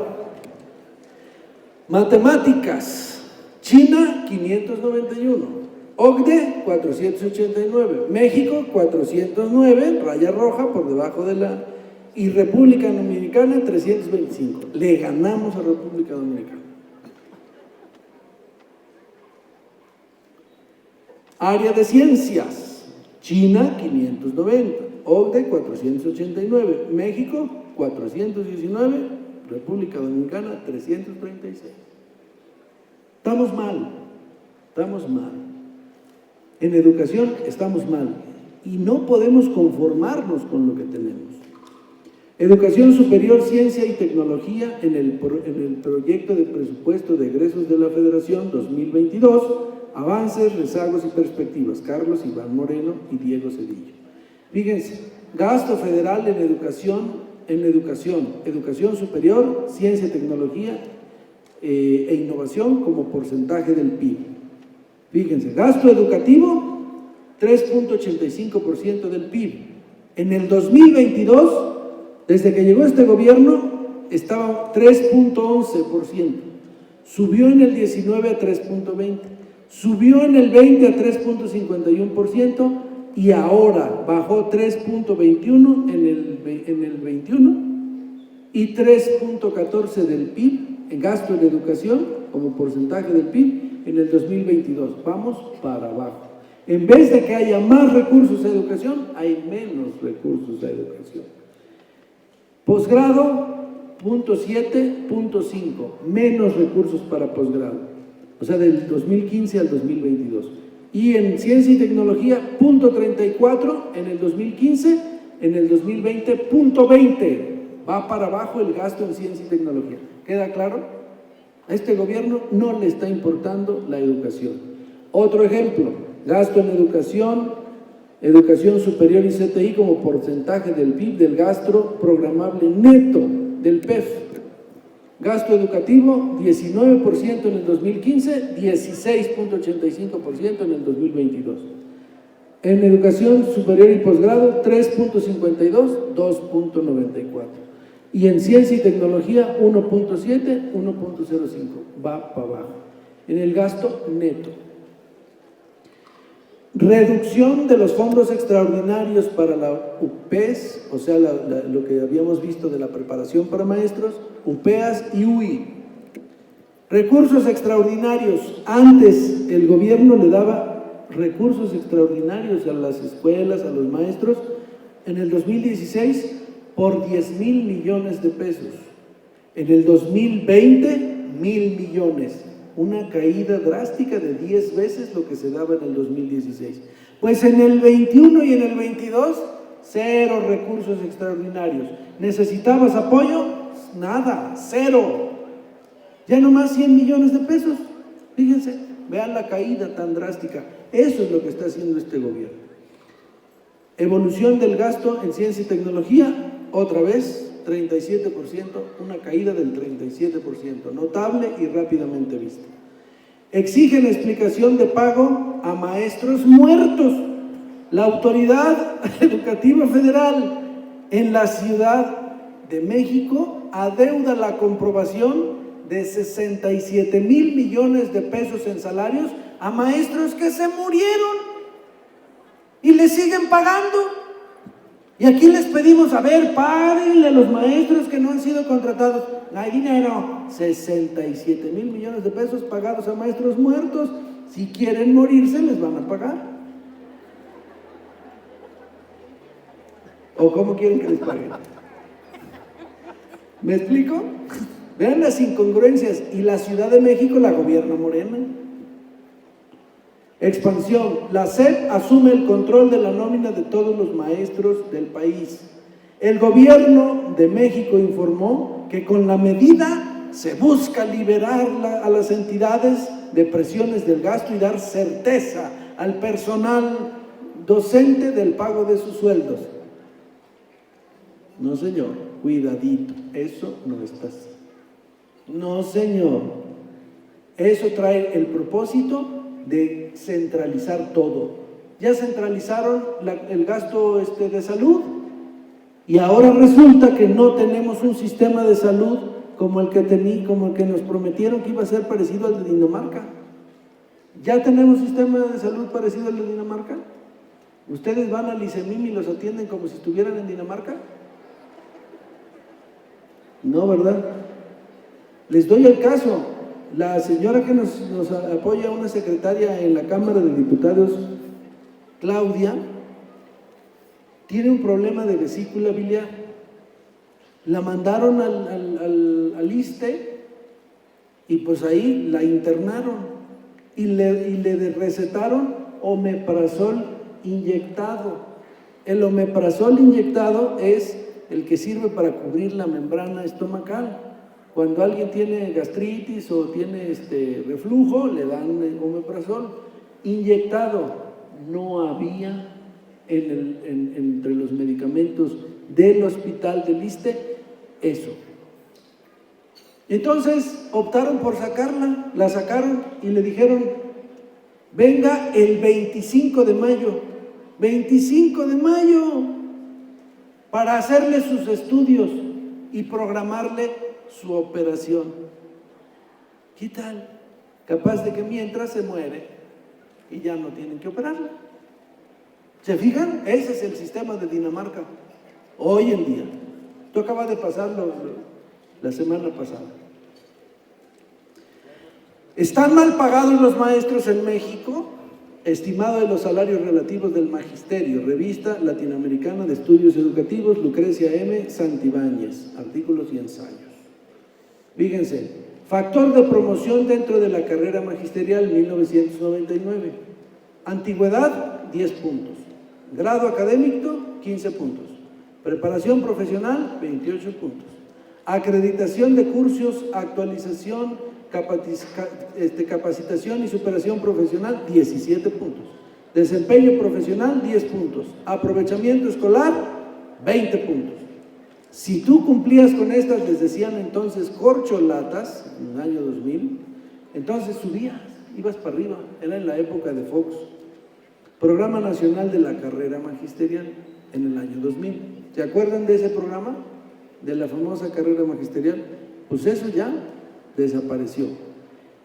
matemáticas. China, 591. OCDE, 489. México, 409, raya roja por debajo de la... Y República Dominicana, 325. Le ganamos a República Dominicana. Área de ciencias. China, 590, OCDE, 489, México, 419, República Dominicana, 336. Estamos mal. En educación estamos mal y no podemos conformarnos con lo que tenemos. Educación superior, ciencia y tecnología en el proyecto de presupuesto de egresos de la Federación 2022, avances, rezagos y perspectivas, Carlos Iván Moreno y Diego Cedillo. Fíjense, gasto federal en educación superior, ciencia, tecnología e innovación como porcentaje del PIB. Fíjense, gasto educativo, 3.85% del PIB. En el 2022, desde que llegó este gobierno, estaba 3.11%. Subió en el 19 a 3.20%. Subió en el 20 a 3.51% y ahora bajó 3.21 en el 21 y 3.14 del PIB en gasto en educación como porcentaje del PIB en el 2022. Vamos para abajo. En vez de que haya más recursos a educación, hay menos recursos a educación. Posgrado, 0.7, menos recursos para posgrado. O sea, del 2015 al 2022. Y en ciencia y tecnología, 0.34 en el 2015, en el 2020, 0.20. Va para abajo el gasto en ciencia y tecnología. ¿Queda claro? A este gobierno no le está importando la educación. Otro ejemplo, gasto en educación superior y CTI como porcentaje del PIB del gasto programable neto del PEF. Gasto educativo, 19% en el 2015, 16.85% en el 2022. En educación superior y posgrado, 3.52, 2.94. Y en ciencia y tecnología, 1.7, 1.05. Va para abajo. En el gasto neto. Reducción de los fondos extraordinarios para la UPES, o sea, lo que habíamos visto de la preparación para maestros, UPEAS y UI. Recursos extraordinarios. Antes el gobierno le daba recursos extraordinarios a las escuelas, a los maestros, en el 2016 por 10,000 millones de pesos. En el 2020, 1,000 millones. Una caída drástica de 10 veces lo que se daba en el 2016. Pues en el 21 y en el 22, cero recursos extraordinarios. ¿Necesitabas apoyo? Nada, cero. Ya nomás 100 millones de pesos. Fíjense, vean la caída tan drástica. Eso es lo que está haciendo este gobierno. Evolución del gasto en ciencia y tecnología, otra vez, 37%, una caída del 37%, notable y rápidamente vista. Exigen explicación de pago a maestros muertos. La Autoridad Educativa Federal en la Ciudad de México adeuda la comprobación de 67,000 millones de pesos en salarios a maestros que se murieron y les siguen pagando. Y aquí les pedimos, a ver, párenle a los maestros que no han sido contratados. No hay dinero. 67,000 millones de pesos pagados a maestros muertos. Si quieren morirse, les van a pagar. ¿O cómo quieren que les paguen? ¿Me explico? Vean las incongruencias. Y la Ciudad de México la gobierna Morena. Expansión. La SEP asume el control de la nómina de todos los maestros del país. El gobierno de México informó que con la medida se busca liberar a las entidades de presiones del gasto y dar certeza al personal docente del pago de sus sueldos. No, señor, cuidadito, eso no está así. No, señor, eso trae el propósito de centralizar todo. Ya centralizaron el gasto de salud y ahora resulta que no tenemos un sistema de salud como el que nos prometieron que iba a ser parecido al de Dinamarca. ¿Ya tenemos sistema de salud parecido al de Dinamarca? ¿Ustedes van al ICEMIM y los atienden como si estuvieran en Dinamarca? No, ¿verdad? Les doy el caso. La señora que nos apoya, una secretaria en la Cámara de Diputados, Claudia, tiene un problema de vesícula biliar. La mandaron al ISSSTE y pues ahí la internaron y le recetaron omeprazol inyectado. El omeprazol inyectado es el que sirve para cubrir la membrana estomacal. Cuando alguien tiene gastritis o tiene reflujo, le dan omeprazol inyectado. No había entre los medicamentos del hospital del ISSSTE eso. Entonces optaron por sacarla, la sacaron y le dijeron, venga el 25 de mayo, 25 de mayo, para hacerle sus estudios y programarle su operación. ¿Qué tal? Capaz de que mientras se muere y ya no tienen que operarla. ¿Se fijan? Ese es el sistema de Dinamarca hoy en día. Esto acaba de pasarlo la semana pasada. ¿Están mal pagados los maestros en México? Estimado de los salarios relativos del Magisterio, Revista Latinoamericana de Estudios Educativos, Lucrecia M. Santibáñez, artículos y ensayos. Fíjense, factor de promoción dentro de la carrera magisterial 1999. Antigüedad, 10 puntos. Grado académico, 15 puntos. Preparación profesional, 28 puntos. Acreditación de cursos, actualización, capacitación y superación profesional, 17 puntos. Desempeño profesional, 10 puntos. Aprovechamiento escolar, 20 puntos. Si tú cumplías con estas, les decían entonces corcholatas, en el año 2000, entonces subías, ibas para arriba, era en la época de Fox. Programa Nacional de la Carrera Magisterial, en el año 2000. ¿Se acuerdan de ese programa? De la famosa carrera magisterial. Pues eso ya desapareció.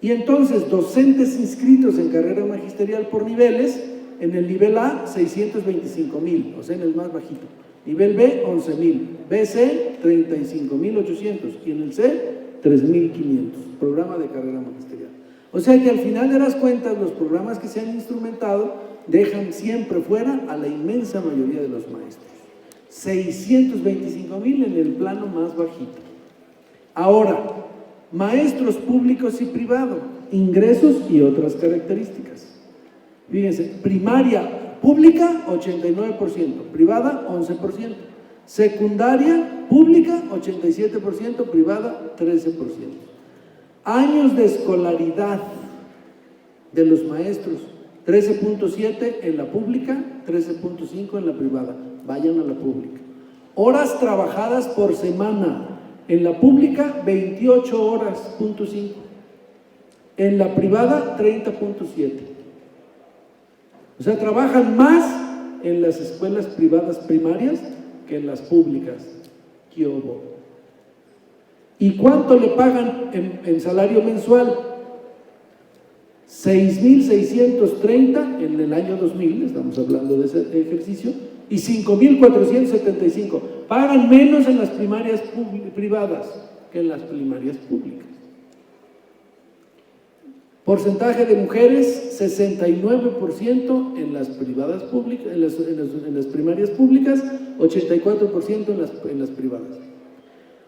Y entonces, docentes inscritos en carrera magisterial por niveles, en el nivel A, 625,000, o sea, en el más bajito. Nivel B, 11,000. BC, 35,800. Y en el C, 3,500. Programa de carrera magisterial. O sea que al final de las cuentas, los programas que se han instrumentado dejan siempre fuera a la inmensa mayoría de los maestros. 625,000 en el plano más bajito. Ahora, maestros públicos y privados, ingresos y otras características. Fíjense, primaria pública, 89%, privada, 11%. Secundaria pública, 87%, privada, 13%. Años de escolaridad de los maestros, 13.7 en la pública, 13.5 en la privada. Vayan a la pública. Horas trabajadas por semana. En la pública, 28 horas.5. En la privada, 30.7. O sea, trabajan más en las escuelas privadas primarias que en las públicas. ¿Qué hubo? ¿Y cuánto le pagan en salario mensual? 6,630 en el año 2000, estamos hablando de ese ejercicio, y 5,475. Pagan menos en las primarias privadas que en las primarias públicas. Porcentaje de mujeres, 69% en las privadas públicas, en las primarias públicas, 84% en las privadas.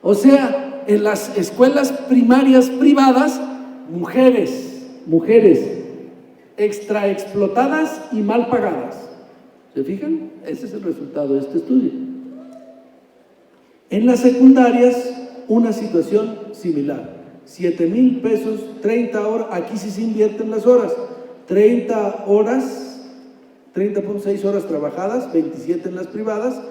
O sea, en las escuelas primarias privadas, mujeres extraexplotadas y mal pagadas. ¿Se fijan? Ese es el resultado de este estudio. En las secundarias, una situación similar. 7,000 pesos, 30 horas, aquí sí se invierten las horas. 30 horas, 30.6 horas trabajadas, 27 en las privadas,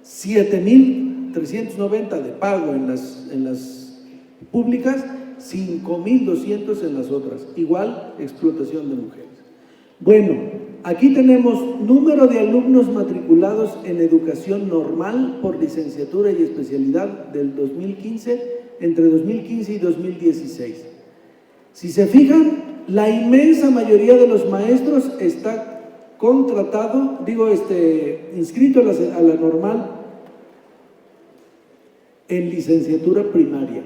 7,390 de pago en las públicas, 5,200 en las otras. Igual, explotación de mujeres. Bueno, aquí tenemos número de alumnos matriculados en educación normal por licenciatura y especialidad del 2015, entre 2015 y 2016. Si se fijan, la inmensa mayoría de los maestros está contratado, inscrito a la normal en licenciatura primaria,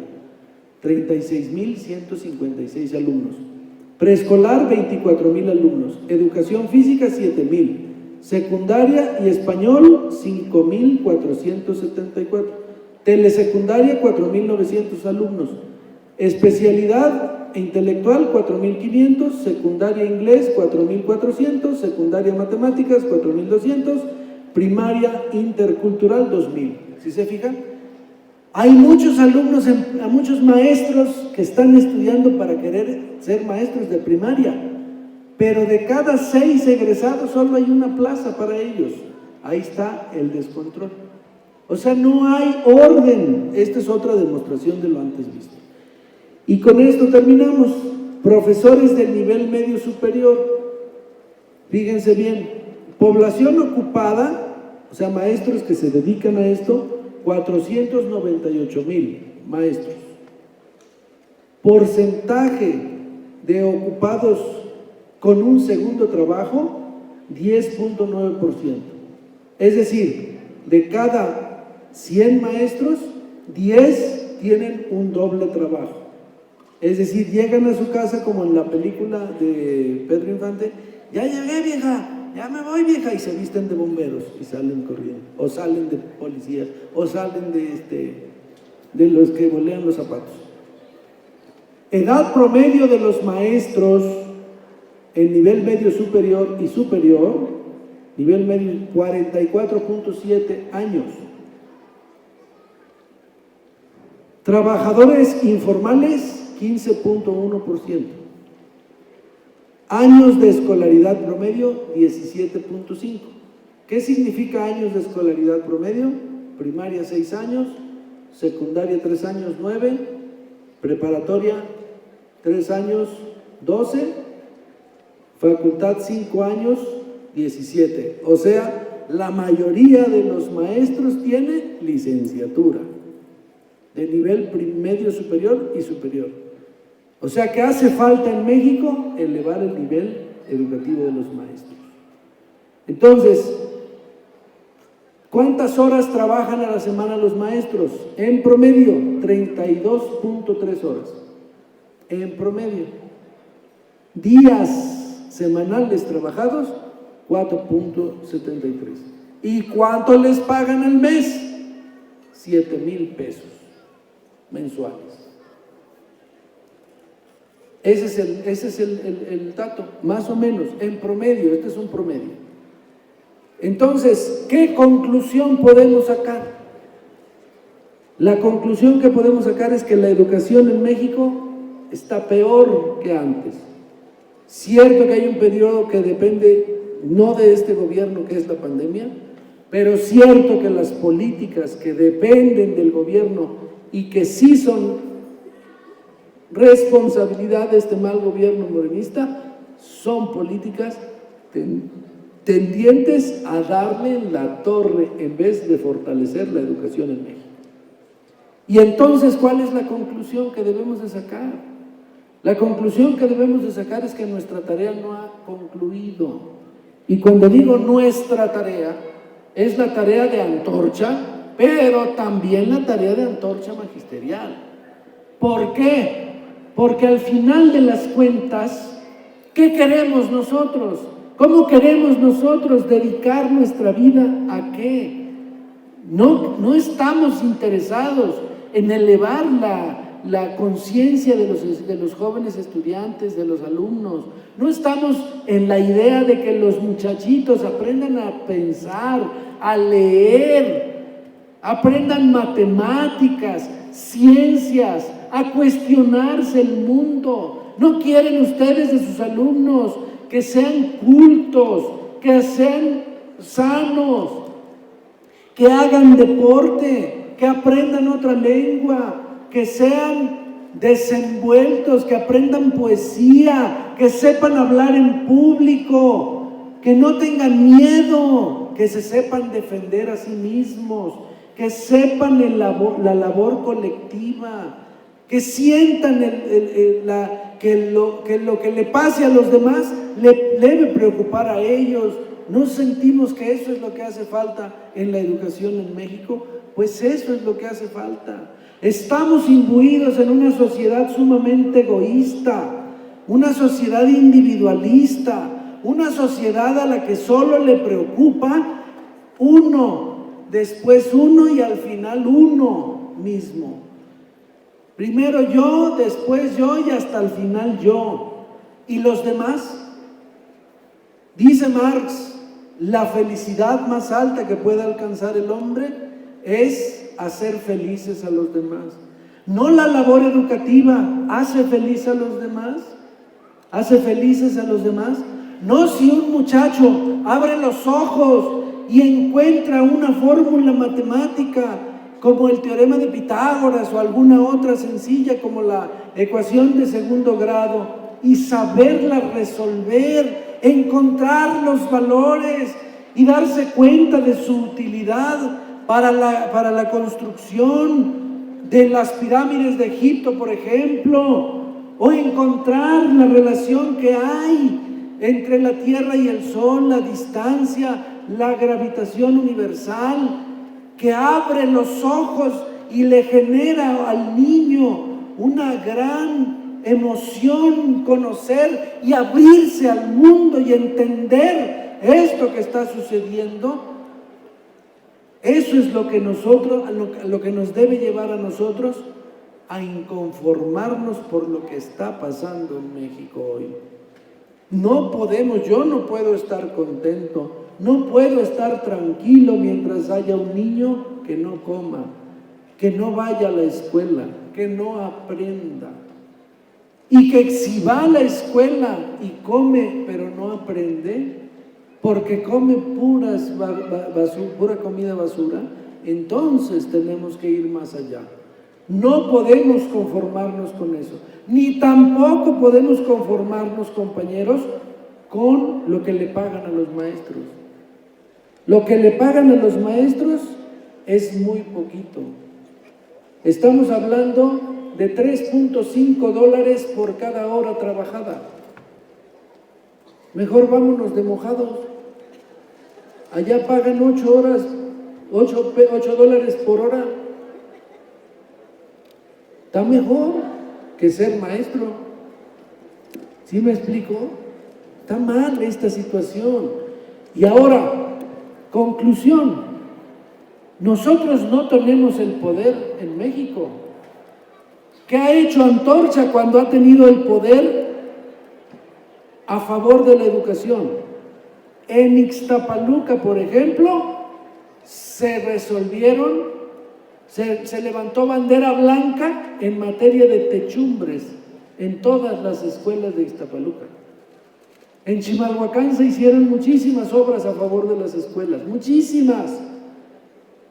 36,156 alumnos. Preescolar, 24,000 alumnos. Educación física, 7,000. Secundaria y español, 5,474. Telesecundaria, 4,900 alumnos. Especialidad intelectual, 4,500. Secundaria inglés, 4,400. Secundaria matemáticas, 4,200. Primaria intercultural, 2,000. ¿Sí se fijan? Hay muchos alumnos, muchos maestros que están estudiando para querer ser maestros de primaria, pero de cada 6 egresados solo hay una plaza para ellos. Ahí está el descontrol. O sea, no hay orden. Esta es otra demostración de lo antes visto. Y con esto terminamos. Profesores del nivel medio superior. Fíjense bien, población ocupada, o sea, maestros que se dedican a esto, 498,000 maestros. Porcentaje de ocupados con un segundo trabajo, 10.9%. Es decir, de cada 100 maestros, 10 tienen un doble trabajo. Es decir, llegan a su casa como en la película de Pedro Infante: ya llegué, vieja, ya me voy, vieja, y se visten de bomberos y salen corriendo, o salen de policías, o salen de los que bolean los zapatos. Edad promedio de los maestros en nivel medio superior y superior, nivel medio, 44.7 años. Trabajadores informales, 15.1%. Años de escolaridad promedio, 17.5. ¿Qué significa años de escolaridad promedio? Primaria 6 años, secundaria 3 años 9, preparatoria 3 años 12, facultad 5 años 17. O sea, la mayoría de los maestros tiene licenciatura de nivel medio superior y superior. O sea que hace falta en México elevar el nivel educativo de los maestros. Entonces, ¿cuántas horas trabajan a la semana los maestros? En promedio, 32.3 horas. En promedio. Días semanales trabajados, 4.73. ¿Y cuánto les pagan al mes? 7,000 pesos mensuales. Ese es el dato, más o menos, en promedio. Este es un promedio. Entonces, ¿qué conclusión podemos sacar? La conclusión que podemos sacar es que la educación en México está peor que antes. Cierto que hay un periodo que depende no de este gobierno, que es la pandemia, pero cierto que las políticas que dependen del gobierno y que sí son responsabilidad de este mal gobierno morenista, son políticas tendientes a darle en la torre en vez de fortalecer la educación en México. Y entonces, ¿cuál es la conclusión que debemos de sacar? La conclusión que debemos de sacar es que nuestra tarea no ha concluido. Y cuando digo nuestra tarea, es la tarea de antorcha, pero también la tarea de antorcha magisterial. ¿Por qué? Porque al final de las cuentas, ¿qué queremos nosotros? ¿Cómo queremos nosotros dedicar nuestra vida a qué? No estamos interesados en elevar la conciencia de los jóvenes estudiantes, de los alumnos. No estamos en la idea de que los muchachitos aprendan a pensar, a leer, aprendan matemáticas, ciencias, a cuestionarse el mundo. ¿No quieren ustedes de sus alumnos que sean cultos, que sean sanos, que hagan deporte, que aprendan otra lengua, que sean desenvueltos, que aprendan poesía, que sepan hablar en público, que no tengan miedo, que se sepan defender a sí mismos, que sepan la labor colectiva, que sientan que lo que le pase a los demás le debe preocupar a ellos? ¿No sentimos que eso es lo que hace falta en la educación en México? Pues eso es lo que hace falta. Estamos imbuidos en una sociedad sumamente egoísta, una sociedad individualista, una sociedad a la que solo le preocupa uno, después uno y al final uno mismo. Primero yo, después yo y hasta el final yo. ¿Y los demás? Dice Marx, la felicidad más alta que puede alcanzar el hombre es hacer felices a los demás. No la labor educativa hace feliz a los demás, hace felices a los demás. No si un muchacho abre los ojos y encuentra una fórmula matemática como el teorema de Pitágoras o alguna otra sencilla como la ecuación de segundo grado y saberla resolver, encontrar los valores y darse cuenta de su utilidad para la construcción de las pirámides de Egipto, por ejemplo, o encontrar la relación que hay entre la Tierra y el Sol, la distancia, la gravitación universal, que abre los ojos y le genera al niño una gran emoción conocer y abrirse al mundo y entender esto que está sucediendo. Eso es lo que lo que nos debe llevar a nosotros a inconformarnos por lo que está pasando en México hoy. Yo no puedo estar contento, no puedo estar tranquilo mientras haya un niño que no coma, que no vaya a la escuela, que no aprenda. Y que si va a la escuela y come pero no aprende, porque come pura comida basura, entonces tenemos que ir más allá. No podemos conformarnos con eso, ni tampoco podemos conformarnos, compañeros, con lo que le pagan a los maestros. Lo que le pagan a los maestros es muy poquito. Estamos hablando de $3.5 por cada hora trabajada. Mejor vámonos de mojados. Allá pagan 8 horas, $8 por hora. Está mejor que ser maestro. ¿Sí me explico? Está mal esta situación. Y ahora, conclusión, nosotros no tenemos el poder en México. ¿Qué ha hecho Antorcha cuando ha tenido el poder a favor de la educación? En Ixtapaluca, por ejemplo, se levantó bandera blanca en materia de techumbres en todas las escuelas de Ixtapaluca. En Chimalhuacán se hicieron muchísimas obras a favor de las escuelas, muchísimas.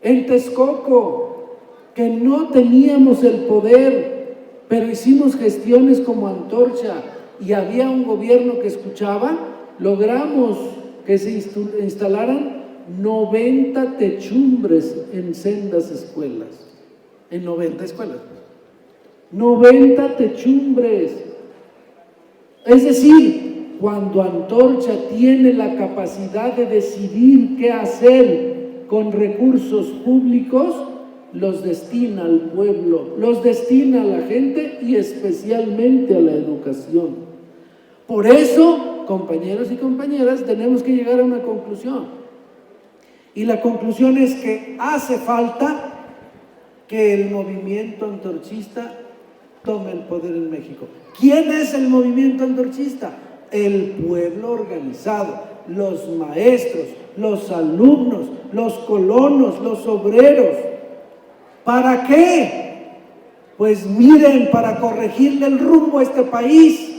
En Texcoco, que no teníamos el poder, pero hicimos gestiones como Antorcha y había un gobierno que escuchaba, logramos que se instalaran 90 techumbres en sendas escuelas, en 90 escuelas. 90 techumbres. Es decir, cuando Antorcha tiene la capacidad de decidir qué hacer con recursos públicos, los destina al pueblo, los destina a la gente y especialmente a la educación. Por eso, compañeros y compañeras, tenemos que llegar a una conclusión. Y la conclusión es que hace falta que el movimiento antorchista tome el poder en México. ¿Quién es el movimiento antorchista? El pueblo organizado, los maestros, los alumnos, los colonos, los obreros. ¿Para qué? Pues miren, para corregirle el rumbo a este país,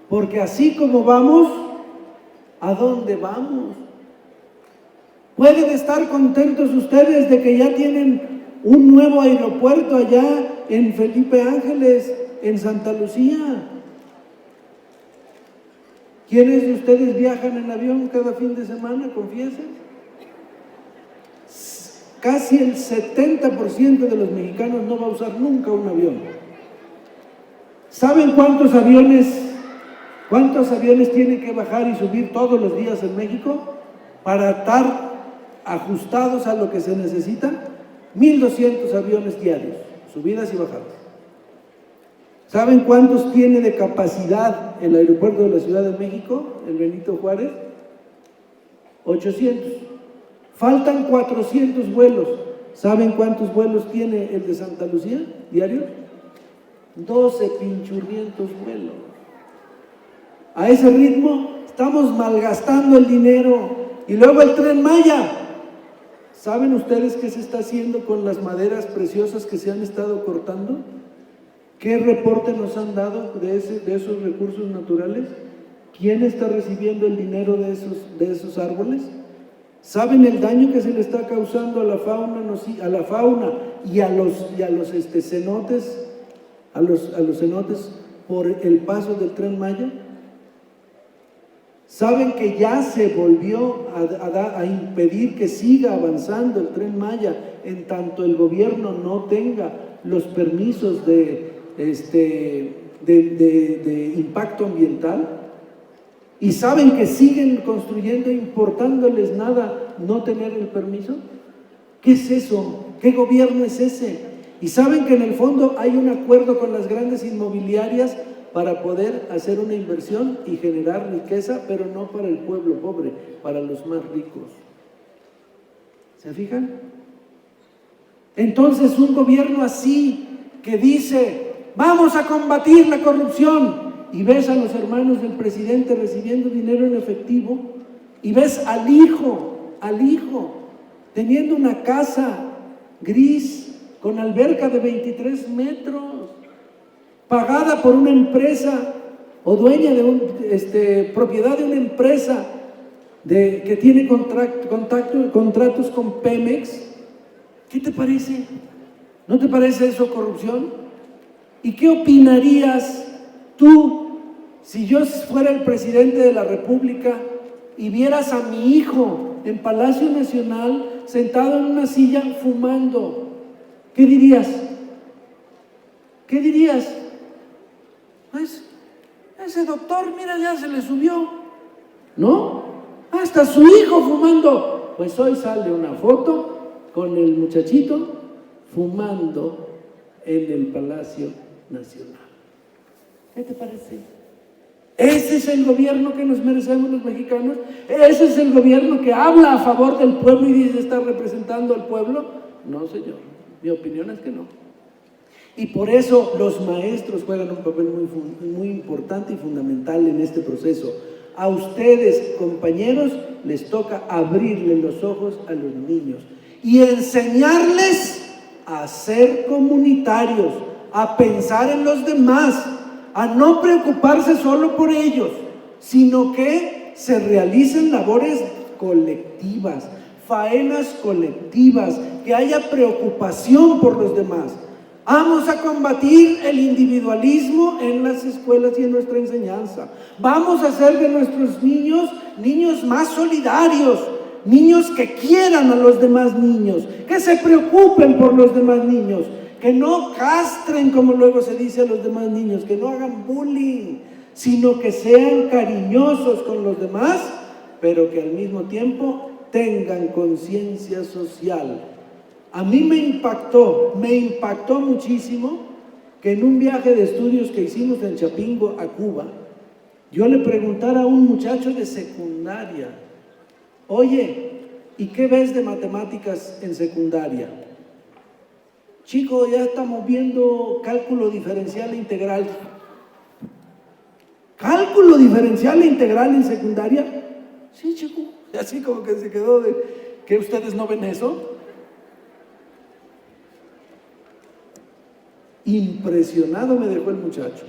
porque así como vamos, ¿a dónde vamos? Pueden estar contentos ustedes de que ya tienen un nuevo aeropuerto allá en Felipe Ángeles, en Santa Lucía. ¿Quiénes de ustedes viajan en avión cada fin de semana? Confiesen. Casi el 70% de los mexicanos no va a usar nunca un avión. ¿Saben cuántos aviones tienen que bajar y subir todos los días en México para estar ajustados a lo que se necesita? 1,200 aviones diarios, subidas y bajadas. ¿Saben cuántos tiene de capacidad el aeropuerto de la Ciudad de México, el Benito Juárez? 800. Faltan 400 vuelos. ¿Saben cuántos vuelos tiene el de Santa Lucía diarios? 12 pinchurrientos vuelos. A ese ritmo estamos malgastando el dinero. Y luego el Tren Maya. ¿Saben ustedes qué se está haciendo con las maderas preciosas que se han estado cortando? ¿Qué reporte nos han dado de esos recursos naturales? ¿Quién está recibiendo el dinero de esos árboles? ¿Saben el daño que se le está causando a la fauna y a los cenotes, a los cenotes por el paso del Tren Maya? ¿Saben que ya se volvió a impedir que siga avanzando el Tren Maya en tanto el gobierno no tenga los permisos de impacto ambiental? ¿Y saben que siguen construyendo, importándoles nada, no tener el permiso? ¿Qué es eso? ¿Qué gobierno es ese? Y saben que en el fondo hay un acuerdo con las grandes inmobiliarias para poder hacer una inversión y generar riqueza, pero no para el pueblo pobre, para los más ricos. ¿Se fijan? Entonces un gobierno así que dice, vamos a combatir la corrupción, y ves a los hermanos del presidente recibiendo dinero en efectivo, y ves al hijo, teniendo una casa gris con alberca de 23 metros, pagada por una empresa o dueña de propiedad de una empresa que tiene contratos con Pemex, ¿Qué te parece? ¿No te parece eso corrupción? ¿Y qué opinarías tú si yo fuera el presidente de la República y vieras a mi hijo en Palacio Nacional sentado en una silla fumando? ¿Qué dirías? ¿Qué dirías? Pues, ese doctor, mira, ya se le subió, ¿no? Hasta su hijo fumando. Pues hoy sale una foto con el muchachito fumando en el Palacio Nacional. ¿Qué te parece? ¿Ese es el gobierno que nos merecemos los mexicanos? ¿Ese es el gobierno que habla a favor del pueblo y dice estar representando al pueblo? No, señor. Mi opinión es que no. Y por eso los maestros juegan un papel muy importante y fundamental en este proceso. A ustedes, compañeros, les toca abrirle los ojos a los niños y enseñarles a ser comunitarios, a pensar en los demás, a no preocuparse solo por ellos, sino que se realicen labores colectivas, faenas colectivas, que haya preocupación por los demás. Vamos a combatir el individualismo en las escuelas y en nuestra enseñanza. Vamos a hacer de nuestros niños más solidarios, niños que quieran a los demás niños, que se preocupen por los demás niños, que no castren, como luego se dice, a los demás niños, que no hagan bullying, sino que sean cariñosos con los demás, pero que al mismo tiempo tengan conciencia social. A mí me impactó muchísimo que en un viaje de estudios que hicimos en Chapingo a Cuba, yo le preguntara a un muchacho de secundaria, oye, ¿y qué ves de matemáticas en secundaria? Chico, ya estamos viendo cálculo diferencial e integral. ¿Cálculo diferencial e integral en secundaria? Sí, chico. Y así como que se quedó de, ¿qué ustedes no ven eso? Impresionado me dejó el muchacho.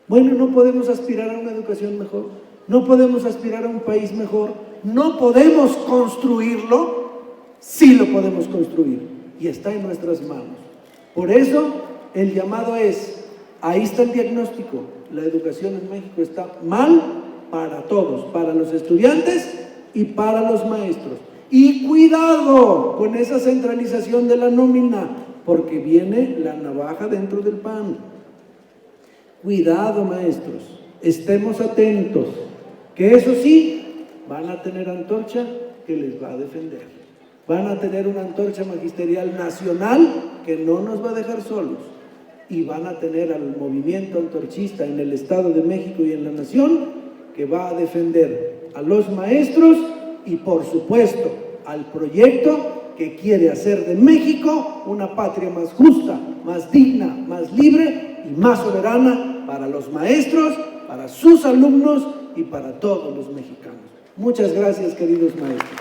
Bueno, no podemos aspirar a una educación mejor, no podemos aspirar a un país mejor, no podemos construirlo, sí lo podemos construir y está en nuestras manos. Por eso el llamado es, ahí está el diagnóstico, la educación en México está mal para todos, para los estudiantes y para los maestros. Y cuidado con esa centralización de la nómina, porque viene la navaja dentro del pan. Cuidado, maestros, estemos atentos, que eso sí, van a tener antorcha que les va a defender. Van a tener una antorcha magisterial nacional que no nos va a dejar solos. Y van a tener al movimiento antorchista en el Estado de México y en la nación que va a defender a los maestros y, por supuesto, al proyecto que quiere hacer de México una patria más justa, más digna, más libre y más soberana para los maestros, para sus alumnos y para todos los mexicanos. Muchas gracias, queridos maestros.